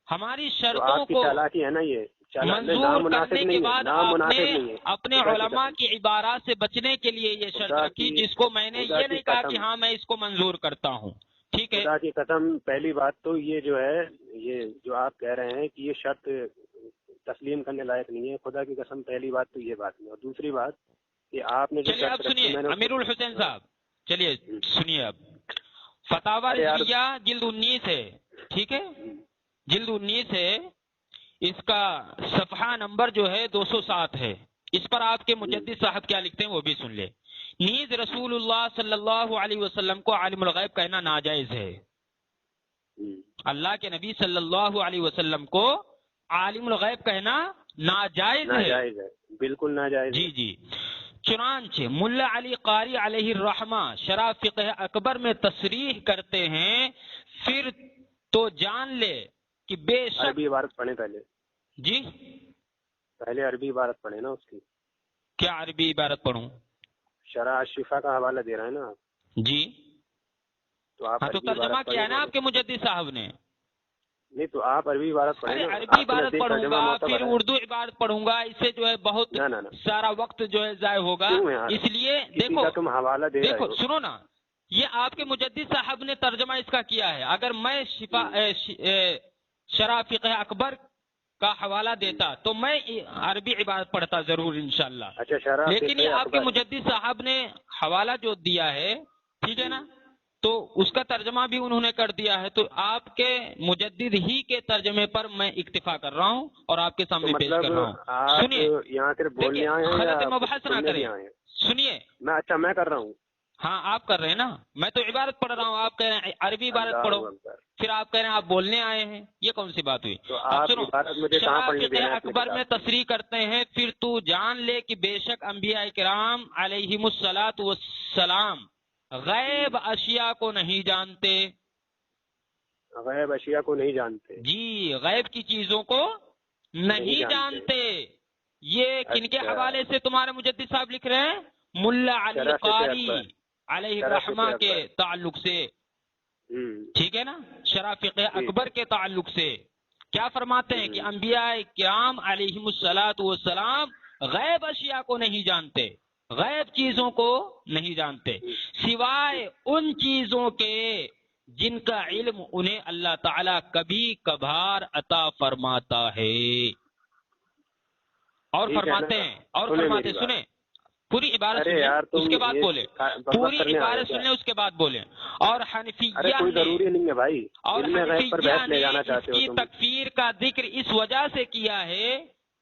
ہماری شرطوں کو چالاکی ہے نا، یہ منظور کرنے کے بعد آپ نے اپنے علماء کی عبارات سے بچنے کے لیے یہ شرط رکھی، جس کو میں نے یہ نہیں کہا کہ ہاں میں اس کو منظور کرتا ہوں، ٹھیک ہے؟ خدا کی قسم، پہلی بات تو یہ جو ہے، یہ جو آپ کہہ رہے ہیں کہ یہ شرط تسلیم کرنے لائق نہیں ہے، خدا کی قسم پہلی بات تو یہ بات نہیں، اور دوسری بات کہ آپ نے جو چلیے اب سنیے امیر الحسین صاحب، چلیے سنیے اب فتاوی رضویہ جلد 19 ہے، ٹھیک ہے، جلد 19 ہے، اس کا صفحہ نمبر جو ہے 207 ہے، اس پر آپ کے مجدد صاحب کیا لکھتے ہیں وہ بھی سن لے۔ نیز رسول اللہ صلی اللہ علیہ وسلم کو عالم الغیب کہنا ناجائز ہے، اللہ کے نبی صلی اللہ علیہ وسلم کو عالم الغیب کہنا ناجائز ہے، بالکل ناجائز۔ جی جی، چنانچہ ملا علی قاری علیہ الرحمہ شرح فقہ اکبر میں تصریح کرتے ہیں، پھر تو جان لے کہ بے شک عربی عبارت پڑھیں پہلے، جی پہلے عربی عبارت پڑھیں نا اس کی۔ کیا عربی عبارت پڑھوں؟ شرح الشفا کا حوالہ دے رہے ہیں نا آپ؟ جی، تو آپ ہاں تو ترجمہ کیا ہے نا آپ کے مجدد صاحب نے؟ نہیں تو آپ عربی عبارت پڑھیں نا۔ عربی عبارت پڑھوں گا، پھر اردو عبارت پڑھوں گا، اس سے جو ہے بہت سارا وقت جو ہے ضائع ہوگا، اس لیے دیکھو تم حوالہ دے رہے دیکھو سنو نا، یہ آپ کے مجدد صاحب نے ترجمہ اس کا کیا ہے، اگر میں شرح فقہ اکبر کا حوالہ دیتا تو میں عربی عبارت پڑھتا ضرور انشاءاللہ، لیکن یہ آپ کے مجدد صاحب نے حوالہ جو دیا ہے، ٹھیک ہے نا، تو اس کا ترجمہ بھی انہوں نے کر دیا ہے، تو آپ کے مجدد ہی کے ترجمے پر میں اکتفا کر رہا ہوں اور آپ کے سامنے پیش کر رہا ہوں۔ سنیے، غلط مبحث نہ کریں، سنیے۔ اچھا میں کر رہا ہوں، ہاں آپ کر رہے ہیں نا، میں تو عبارت پڑھ رہا ہوں، آپ کہہ رہے ہیں عربی عبارت پڑھو، پھر آپ کہہ رہے ہیں آپ بولنے آئے ہیں، یہ کون سی بات ہوئی؟ اب سنو، شرح فقہ اکبر میں تصریح کرتے ہیں، پھر تو جان لے کہ بے شک انبیاء کرام علیہم الصلاۃ والسلام غیب اشیاء کو نہیں جانتے، غیب اشیاء کو نہیں جانتے، جی غیب کی چیزوں کو نہیں جانتے۔ یہ کن کے حوالے سے تمہارے مجدد صاحب لکھ رہے ہیں؟ ملا علی قاری علیہ الرحمہ کے تعلق سے، ٹھیک ہے نا، شرح فقہ اکبر کے تعلق سے کیا فرماتے ہیں کہ انبیاء کرام علیہم الصلاۃ والسلام غیب اشیاء کو نہیں جانتے، غیب چیزوں کو نہیں جانتے، سوائے ان چیزوں کے جن کا علم انہیں اللہ تعالیٰ کبھی کبھار عطا فرماتا ہے، اور فرماتے ہیں، اور فرماتے، سنیں پوری عبارت سن لیں اس کے بعد بولیں، پوری عبارت سن لیں اس کے بعد بولیں، اور حنفیہ نے اس کی تکفیر کا ذکر اس وجہ سے کیا ہے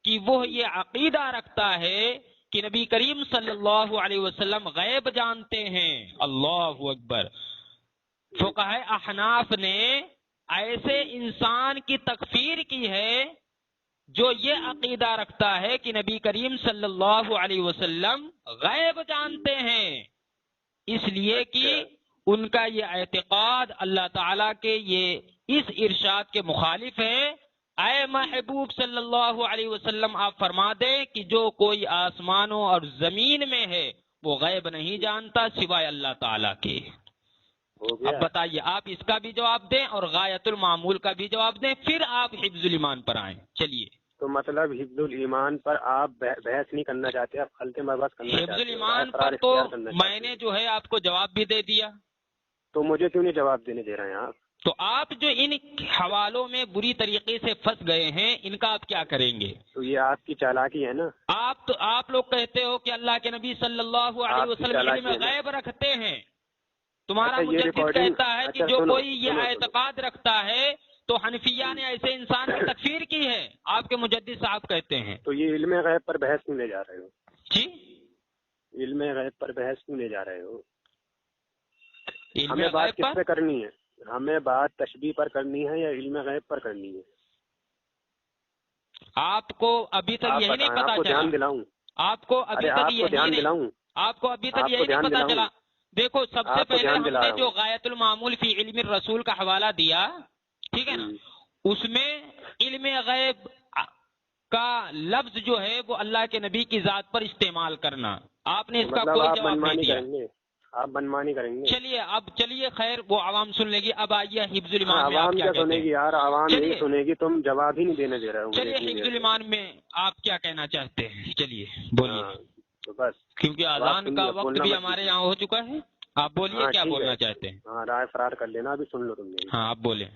کہ وہ یہ عقیدہ رکھتا ہے کہ نبی کریم صلی اللہ علیہ وسلم غیب جانتے ہیں۔ اللہ اکبر۔ فقہائے احناف نے ایسے انسان کی تکفیر کی ہے جو یہ عقیدہ رکھتا ہے کہ نبی کریم صلی اللہ علیہ وسلم غیب جانتے ہیں، اس لیے کہ ان کا یہ اعتقاد اللہ تعالیٰ کے یہ اس ارشاد کے مخالف ہے۔ اے محبوب صلی اللہ علیہ وسلم آپ فرما دیں کہ جو کوئی آسمانوں اور زمین میں ہے وہ غیب نہیں جانتا سوائے اللہ تعالیٰ کے. ہو گیا. اب بتائیے آپ اس کا بھی جواب دیں اور غایت المعمول کا بھی جواب دیں، پھر آپ حفظ الایمان پر آئیں. چلیے. تو مطلب حفظ الایمان پر آپ بحث نہیں کرنا چاہتے، آپ خلط مبحث کرنا چاہتے حفظ ہیں. الایمان پر تو میں نے جو ہے آپ کو جواب بھی دے دیا. تو مجھے کیوں نہیں جواب دینے دے رہے ہیں آپ؟ تو آپ جو ان حوالوں میں بری طریقے سے پھنس گئے ہیں، ان کا آپ کیا کریں گے؟ تو یہ آپ کی چالاکی ہے نا. آپ لوگ کہتے ہو کہ اللہ کے نبی صلی اللہ علیہ وسلم علم غیب رکھتے ہیں. تمہارا اچھا، یہ مجدد ریکارڈنگ. کہتا ہے کہ اچھا جو سنو کوئی یہ سنو سنو. اعتقاد رکھتا ہے تو حنفیہ نے ایسے انسان کی تکفیر کی ہے. آپ کے مجدد صاحب کہتے ہیں. تو یہ علم غیب پر بحث کیوں لے جا رہے ہو؟ جی، علم غیب پر بحث کیوں لے جا رہے ہو؟ علم ہمیں بات غیب کس پر پہ کرنی ہے؟ ہمیں بات تشبیہ پر کرنی ہے یا علم غیب پر کرنی ہے؟ آپ کو ابھی تک آپ یہی نہیں بتائیں. پتا آپ کو چلا. دھیان دلاؤں؟ آپ کو ابھی ارے تک آپ کو یہی دھیان نہیں دلاؤں؟ آپ کو ابھی تک آپ یہی کو نہیں دھیان پتا دلاؤں؟ چلا. دیکھو سب سے آپ کو پہلے دھیان ہم دلا نے رہا جو ہوں. غایت المعمول فی علم الرسول کا حوالہ دیا، ٹھیک ہے نا، اس میں علم غیب کا لفظ جو ہے وہ اللہ کے نبی کی ذات پر استعمال کرنا، آپ نے اس کا مطلب کوئی آپ جواب نہیں منمانی دیا. کریں گے؟ آپ منمانی کریں گے؟ چلیے خیر، وہ عوام سن لے گی. اب آئیے حفظ ہاں، الایمان میں آپ عوام کیا کیا کہتے سنے ہیں. گی یار؟ عوام نہیں چلیے سنے گی. تم جواب ہی نہیں دینے دے رہے ہو مجھے چلیے اتنی حفظ دیر سے. الایمان میں آپ کیا کہنا چاہتے ہیں؟ چلیے بولیے. ہاں تو بس. کیونکہ اب آپ اذان کا سنیے، وقت بولنا بھی مت ہمارے کیجیے. یہاں ہو چکا ہے. آپ بولیے ہاں کیا ٹھیک بولنا ہے. چاہتے ہیں. ہاں رائے فرار کر لینا. ابھی سن لو تم میری. ہاں آپ بولیں.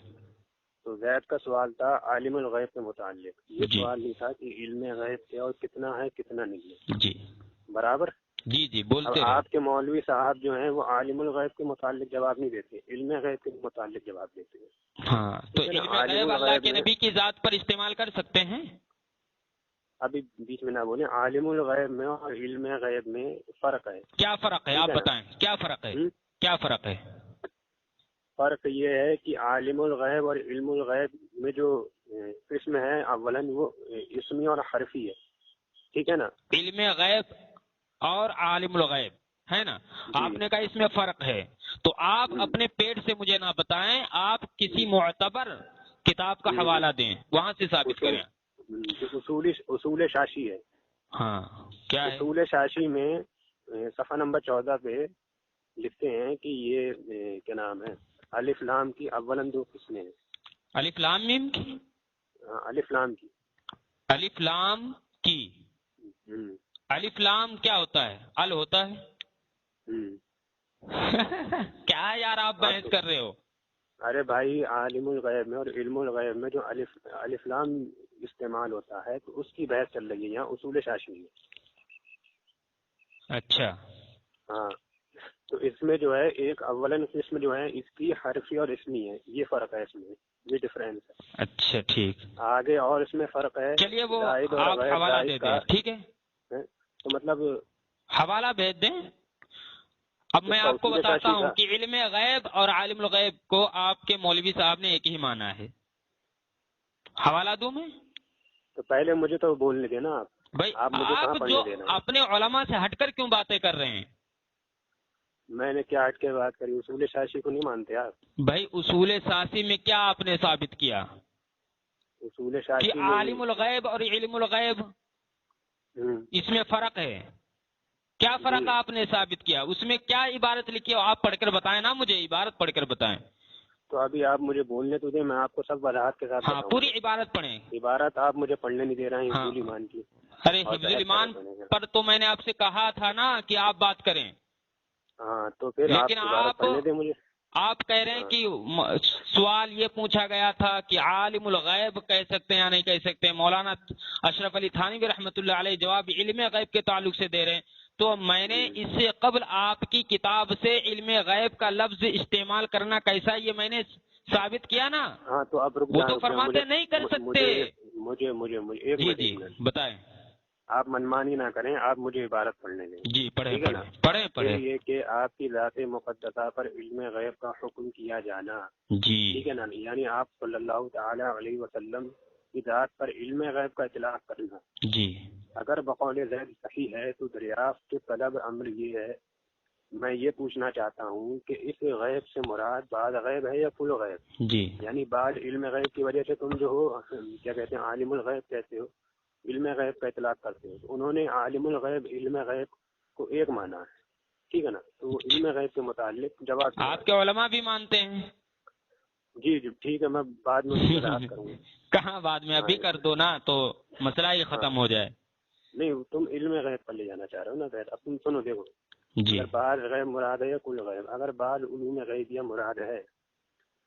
تو زید کا سوال تھا عالم الغیب سے متعلق. یہ جی سوال نہیں تھا کہ علم غیب کیا اور کتنا ہے کتنا نہیں ہے. جی برابر. جی اب بولتے رہے. آپ کے مولوی صاحب جو ہیں وہ عالم الغیب کے متعلق جواب نہیں دیتے، علم غیب کے متعلق جواب دیتے ہیں. ہاں تو ٹھیک ہے نا. علم عالم غیب اللہ الغیب کے میں نبی کی ذات پر استعمال کر سکتے ہیں. ابھی بیچ میں نہ بولیں. عالم الغیب میں اور علم غیب میں فرق ہے. کیا فرق ہے؟ ٹھیک آپ ہے نا. بتائیں کیا فرق ہے. کیا فرق ہے؟ فرق یہ ہے کہ عالم الغیب اور علم الغیب میں جو قسم ہے اولاً وہ اسمی اور حرفی ہے. ٹھیک ہے نا. علم غیب اور عالم الغیب ہے نا. آپ نے کہا اس میں فرق ہے، تو آپ اپنے پیٹ سے مجھے نہ بتائیں، آپ کسی معتبر کتاب کا حوالہ دیں، وہاں سے ثابت کریں. اصول شاشی ہے. ہاں کیا ہے؟ اصول شاشی میں صفحہ نمبر 14 پہ لکھتے ہیں کہ یہ کیا نام ہے، الف لام کی اولاً دو قسمیں ہیں. الف لام میم کی؟ الف لام کی. الف لام کی. الف لام کیا ہوتا ہے؟ ال ہوتا ہے. کیا یار آپ بحث کر رہے ہو؟ ارے بھائی، عالم الغیب میں اور علم الغیب میں جو الف لام استعمال ہوتا ہے تو اس کی بحث چل رہی ہے یہاں اصول شاشی میں. اچھا. ہاں تو اس میں جو ہے ایک اولاً قسم جو ہے اس کی حرفی اور اسمی ہے. یہ فرق ہے، اس میں یہ ڈفرینس ہے. اچھا ٹھیک. آگے اور اس میں فرق ہے. چلیے وہ زائد اور آپ غیر حوالہ زائد دے کا. دیں. ٹھیک ہے تو مطلب حوالہ بھیج دیں. اب میں آپ کو اصول بتاتا شاشی ہوں کا. کہ علم غیب اور عالم الغیب کو آپ کے مولوی صاحب نے ایک ہی مانا ہے. حوالہ دوں میں؟ تو پہلے مجھے تو بولنے دینا. بھائی آپ مجھے کہاں آپ پڑھنے جو دے رہے ہیں؟ اپنے علماء سے ہٹ کر کیوں باتیں کر رہے ہیں؟ میں نے کیا ہٹ کے بات کری؟ اصول شاشی کو نہیں مانتے آپ؟ بھائی اصول شاشی میں کیا آپ نے ثابت کیا اصول کہ شاشی میں عالم الغیب اور علم الغیب اس میں فرق ہے؟ کیا فرق آپ نے ثابت کیا؟ اس میں کیا عبارت لکھی ہو آپ پڑھ کر بتائیں نا مجھے. عبارت پڑھ کر بتائیں. تو ابھی آپ مجھے بولنے تو دیں، میں آپ کو سب وضاحت کے ساتھ ہاں بتاؤں. پوری عبارت پڑھیں. عبارت آپ مجھے پڑھنے نہیں دے رہے ہیں. حفظ الایمان کی. ارے حفظ الایمان پر تو میں نے آپ سے کہا تھا نا کہ آپ بات کریں. ہاں تو پھر لیکن عبارت پڑھنے دیں مجھے. آپ کہہ رہے ہیں کہ سوال یہ پوچھا گیا تھا کہ عالم الغیب کہہ سکتے ہیں یا نہیں کہہ سکتے. مولانا اشرف علی تھانوی رحمۃ اللہ علیہ جواب علم غیب کے تعلق سے دے رہے ہیں. تو میں نے اس سے قبل آپ کی کتاب سے علم غیب کا لفظ استعمال کرنا کیسا یہ میں نے ثابت کیا نا. ہاں تو اب رک وہ تو فرماتے نہیں کر سکتے. مجھے جی بتائیں. آپ منمانی نہ کریں، آپ مجھے عبارت پڑھنے دیں. جی پڑھیں ٹھیک ہے نا. پڑھیں. یہ کہ آپ کی ذات مقدسہ پر علم غیب کا حکم کیا جانا. جی ٹھیک ہے نا. یعنی آپ صلی اللہ تعالی علیہ وسلم کی ذات پر علم غیب کا اطلاق کرنا. جی اگر بقول زید صحیح ہے تو دریافت کے طلب امر یہ ہے. میں یہ پوچھنا چاہتا ہوں کہ اس غیب سے مراد بعض غیب ہے یا کل غیب؟ جی یعنی بعض علم غیب کی وجہ سے تم جو ہو کیا کہتے ہیں عالم الغیب کہتے ہو، علم غیب کا اطلاق کرتے ہو. تو انہوں نے عالم الغیب علم غیب کو ایک معنی ہے، ٹھیک ہے نا، تو علم غیب کے متعلق جواب آپ کے علماء بھی مانتے ہیں؟ جی جی ٹھیک ہے، میں بعد میں اس کی وضاحت کروں گا۔ کہاں بعد میں، ابھی کر دو نا تو مسئلہ ہی ختم ہو جائے۔ نہیں تم علم غیب پر لے جانا چاہ رہے ہو نا غیر، اب تم سنو دیکھو، جی اگر بعض غیب مراد ہے یا کل غیب، اگر بعض علوم غیبیہ مراد ہے،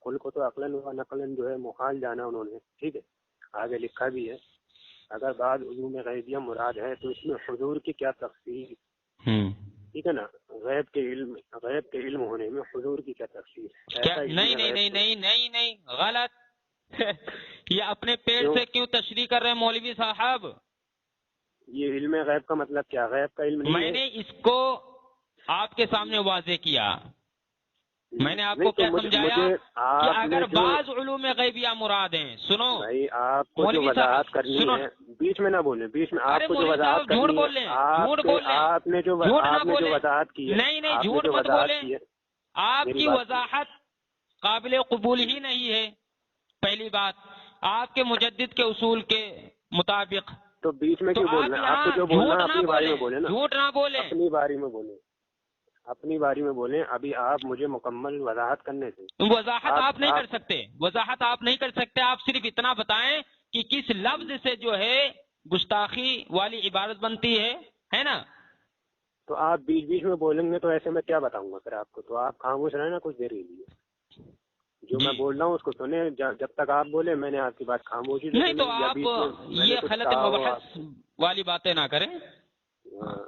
کل کو تو عقلاً و نقلاً جو ہے محال جانا انہوں نے، ٹھیک ہے، آگے لکھا بھی ہے، اگر بعض علوم غیبیہ مراد ہے تو اس میں حضور کی کیا تفسیر، ٹھیک ہے نا، غیب کے علم ہونے میں حضور کی کیا تفسیر ہے؟ کیا؟ نہیں نہیں نہیں نہیں نہیں نہیں، غلط۔ یہ اپنے پیٹ سے کیوں تشریح کر رہے ہیں مولوی صاحب؟ یہ علم غیب کا مطلب کیا؟ غیب کا علم نہیں ہے؟ میں نے اس کو آپ کے سامنے واضح کیا، میں نے آپ کو کیا سمجھایا کہ اگر بعض علوم غیبیہ مراد ہیں، سنو بھائی آپ کو جو وضاحت کرنی ہے، بیچ میں نہ بولیں، بیچ میں آپ کو جو وضاحت کرنی ہے، آپ نے جو وضاحت کی ہے، نہیں نہیں جھوٹ مت بولیں، آپ کی وضاحت قابل قبول ہی نہیں ہے۔ پہلی بات، آپ کے مجدد کے اصول کے مطابق تو بیچ میں کیوں بول رہے ہیں؟ آپ کو جو بولنا ہے اپنی باری میں بولیں نا، جھوٹ نہ بولیں، اپنی باری میں بولیں، اپنی باری میں بولیں۔ ابھی آپ مجھے مکمل وضاحت کرنے دیں۔ وضاحت آپ نہیں کر سکتے، وضاحت آپ نہیں کر سکتے، آپ صرف اتنا بتائیں کہ کس لفظ سے جو ہے گستاخی والی عبارت بنتی ہے نا؟ تو آپ بیچ بیچ میں بولیں گے تو ایسے میں کیا بتاؤں گا پھر آپ کو؟ تو آپ خاموش رہیں نا کچھ دیر کے لیے، جو میں بول رہا ہوں اس کو سنیں، جب تک آپ بولے میں نے آپ کی بات خاموشی سے نہیں تو آپ یہ غلط مبحث والی باتیں نہ کریں،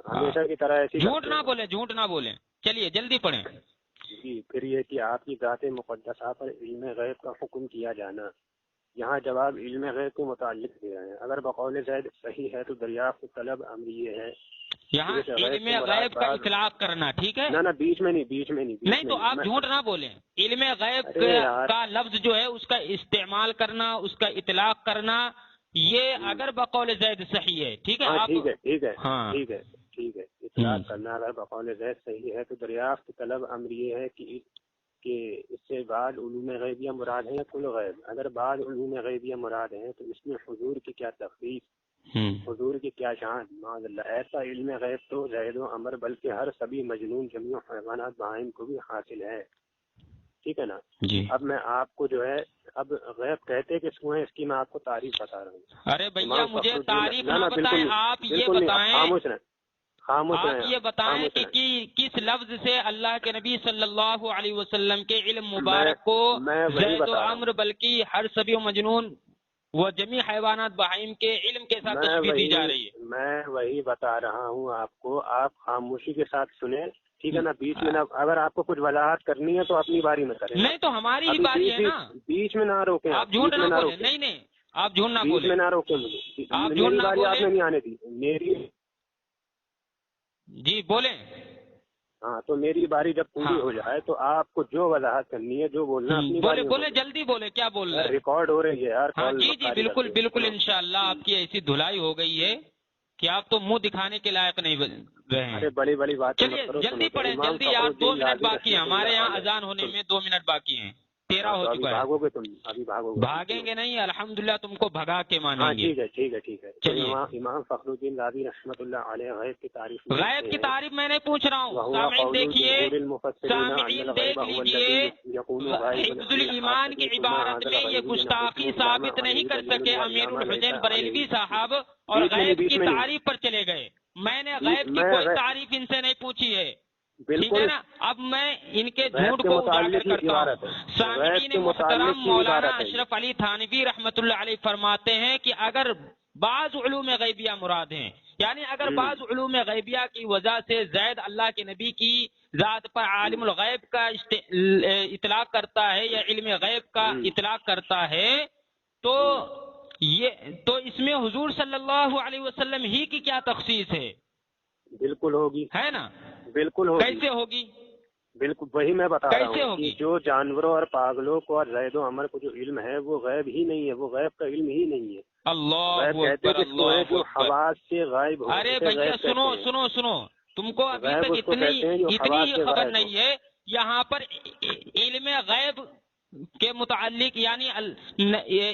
ہمیشہ کی طرح ایسی جھوٹ نہ بولیں، جھوٹ نہ بولیں۔ چلیے جلدی پڑھیں۔ جی، پھر یہ کہ آپ کی ذات مقدسہ پر علم غیب کا حکم کیا جانا، یہاں جواب علم غیب کے متعلق دے رہے ہیں۔ اگر بقول زید صحیح ہے تو دریافت طلب امر یہ ہے، یہاں علم غیب کا اطلاق کرنا، ٹھیک ہے؟ نہ بیچ میں نہیں تو آپ جھوٹ نہ بولیں۔ علم غیب کا لفظ جو ہے اس کا استعمال کرنا، اس کا اطلاق کرنا، یہ اگر بقول زید صحیح ہے، ٹھیک ہے؟ ٹھیک ہے، اطلاق کرنا اگر بقول زید صحیح ہے تو دریافت طلب امر یہ ہے کہ اس سے بعض علوم غیبیہ مراد ہیں یا کل غیب؟ اگر بعض علوم غیبیہ مراد ہیں تو اس میں حضور کی کیا تخصیص، حضور کی کیا شان؟ معاذ اللہ، ایسا علم غیب تو زید و عمر بلکہ ہر سبھی مجنون جمیع حیوانات بہائم کو بھی حاصل ہے، ٹھیک ہے نا؟ اب میں آپ کو جو ہے، اب غیب کہتے کس کو ہیں اس کی میں آپ کو تعریف بتا رہا ہوں۔ ارے بھیا مجھے تعریف نہ بتائیں، آپ یہ بتائیں، آپ یہ بتائیں کہ کس لفظ سے اللہ کے نبی صلی اللہ علیہ وسلم کے علم مبارک کو زید و عمر بلکہ ہر سبھی مجنون وہ جمیع حیوانات بہائم کے علم کے ساتھ تشبیہ دی جا رہی ہے؟ میں وہی بتا رہا ہوں آپ کو، آپ خاموشی کے ساتھ سنیں، ٹھیک ہے نا؟ بیچ میں نہ، اگر آپ کو کچھ وضاحت کرنی ہے تو اپنی باری میں کریں۔ نہیں تو ہماری ہی باری ہے نا، بیچ میں نہ روکیں، آپ جھوٹ نہ بولیں۔ نہیں نہیں، آپ جھوٹ نہ بولیں، بیچ میں نہ روکیں مجھے، آپ جھوٹ نہ باری آپ نے بولیں۔ نہیں آنے دی میری، جی بولیں۔ ہاں تو میری باری جب پوری ہو جائے تو آپ کو جو وضاحت کرنی ہے، جو بولنا اپنی باری میں بولے، جلدی بولے، کیا بول رہے ہیں؟ ریکارڈ ہو رہی ہے یار۔ ہاں جی جی بالکل بالکل، انشاءاللہ آپ کی ایسی دھلائی ہو گئی ہے کہ آپ تو منہ دکھانے کے لائق نہیں رہے ہیں۔ بڑی بات، چلیے جلدی پڑھیں، جلدی، آپ 2 منٹ باقی ہیں، ہمارے یہاں اذان ہونے میں 2 منٹ باقی ہیں، 13 ہو چکا ہے۔ بھاگو گے تم؟ ابھی بھاگو گے؟ بھاگیں گے نہیں، الحمدللہ تم کو بھگا کے مانیں گے۔ ٹھیک ہے۔ چلیے، امام فخر الدین رازی رحمۃ اللہ علیہ غیب کی تعریف، غیب کی تعریف میں نہیں پوچھ رہا ہوں، سامعین دیکھیے، سامعین دیکھ لیجئے، حفظ الایمان کی عبارت میں یہ گستاخی ثابت نہیں کر سکے امیر الحسین بریلوی صاحب، اور غیب کی تعریف پر چلے گئے۔ میں نے غیب کی کوئی تعریف ان سے نہیں پوچھی ہے، ٹھیک ہے نا؟ اب میں ان کے جھوٹ کو اجاگر کرتا ہوں۔ سامعین محترم، مولانا اشرف علی تھانوی رحمۃ اللہ علیہ فرماتے ہیں کہ اگر بعض علوم غیبیہ مراد ہیں، یعنی اگر بعض علوم غیبیہ کی وجہ سے زید اللہ کے نبی کی ذات پر عالم الغیب کا اطلاق کرتا ہے یا علم غیب کا اطلاق کرتا ہے، تو اس میں حضور صلی اللہ علیہ وسلم ہی کی کیا تخصیص ہے؟ بالکل ہوگی، ہے نا؟ بالکل ہوگی۔ کیسے ہوگی؟ بالکل وہی میں بتا رہا ہوں ہوگی؟ کہ جو جانوروں اور پاگلوں کو اور زید و عمر کو جو علم ہے وہ غیب ہی نہیں ہے، وہ غیب کا علم ہی نہیں ہے۔ اللہ کہتے اکبر، اللہ جو اکبر۔ حواس سے غائب ہو۔ ارے بھیا سنو، تم کو ابھی تک اتنی ہی خبر نہیں ہے، یہاں پر علم غیب کے متعلق، یعنی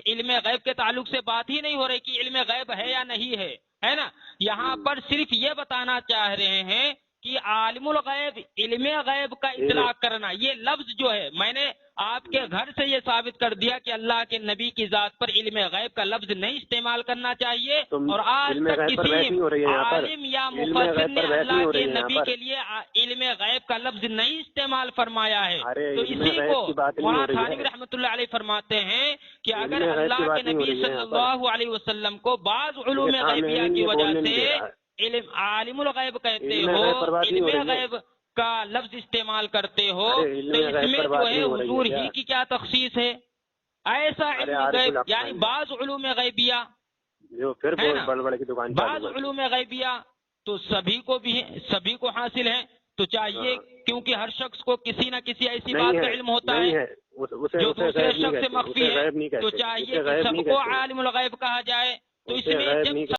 علم غیب کے تعلق سے بات ہی نہیں ہو رہی کہ علم غیب ہے یا نہیں ہے، ہے نا؟ یہاں پر صرف یہ بتانا چاہ رہے ہیں کہ عالم الغیب علم غیب کا اطلاق کرنا، یہ لفظ جو ہے میں نے آپ کے گھر سے یہ ثابت کر دیا کہ اللہ کے نبی کی ذات پر علم غیب کا لفظ نہیں استعمال کرنا چاہیے، اور آج تک کسی عالم یا مفسر نے اللہ کے نبی کے لیے علم غیب کا لفظ نہیں استعمال فرمایا ہے۔ تو اسی کو مولانا تھانوی رحمۃ اللہ علیہ فرماتے ہیں کہ اگر اللہ کے نبی صلی اللہ علیہ وسلم کو بعض علوم غیبیہ کی وجہ سے عالم الغیب کہتے ہو، علم غیب کا لفظ استعمال کرتے ہو، تو اس میں جو ہے حضور ہی کی کیا تخصیص ہے؟ ایسا علم غیب یعنی بعض علوم غیبیہ، بعض علوم غیبیہ تو سبھی کو حاصل ہے، تو چاہیے کیونکہ ہر شخص کو کسی نہ کسی ایسی بات کا علم ہوتا ہے جو دوسرے شخص سے مخفی ہے، تو چاہیے کہ سب کو عالم الغیب کہا جائے۔ تو اس میں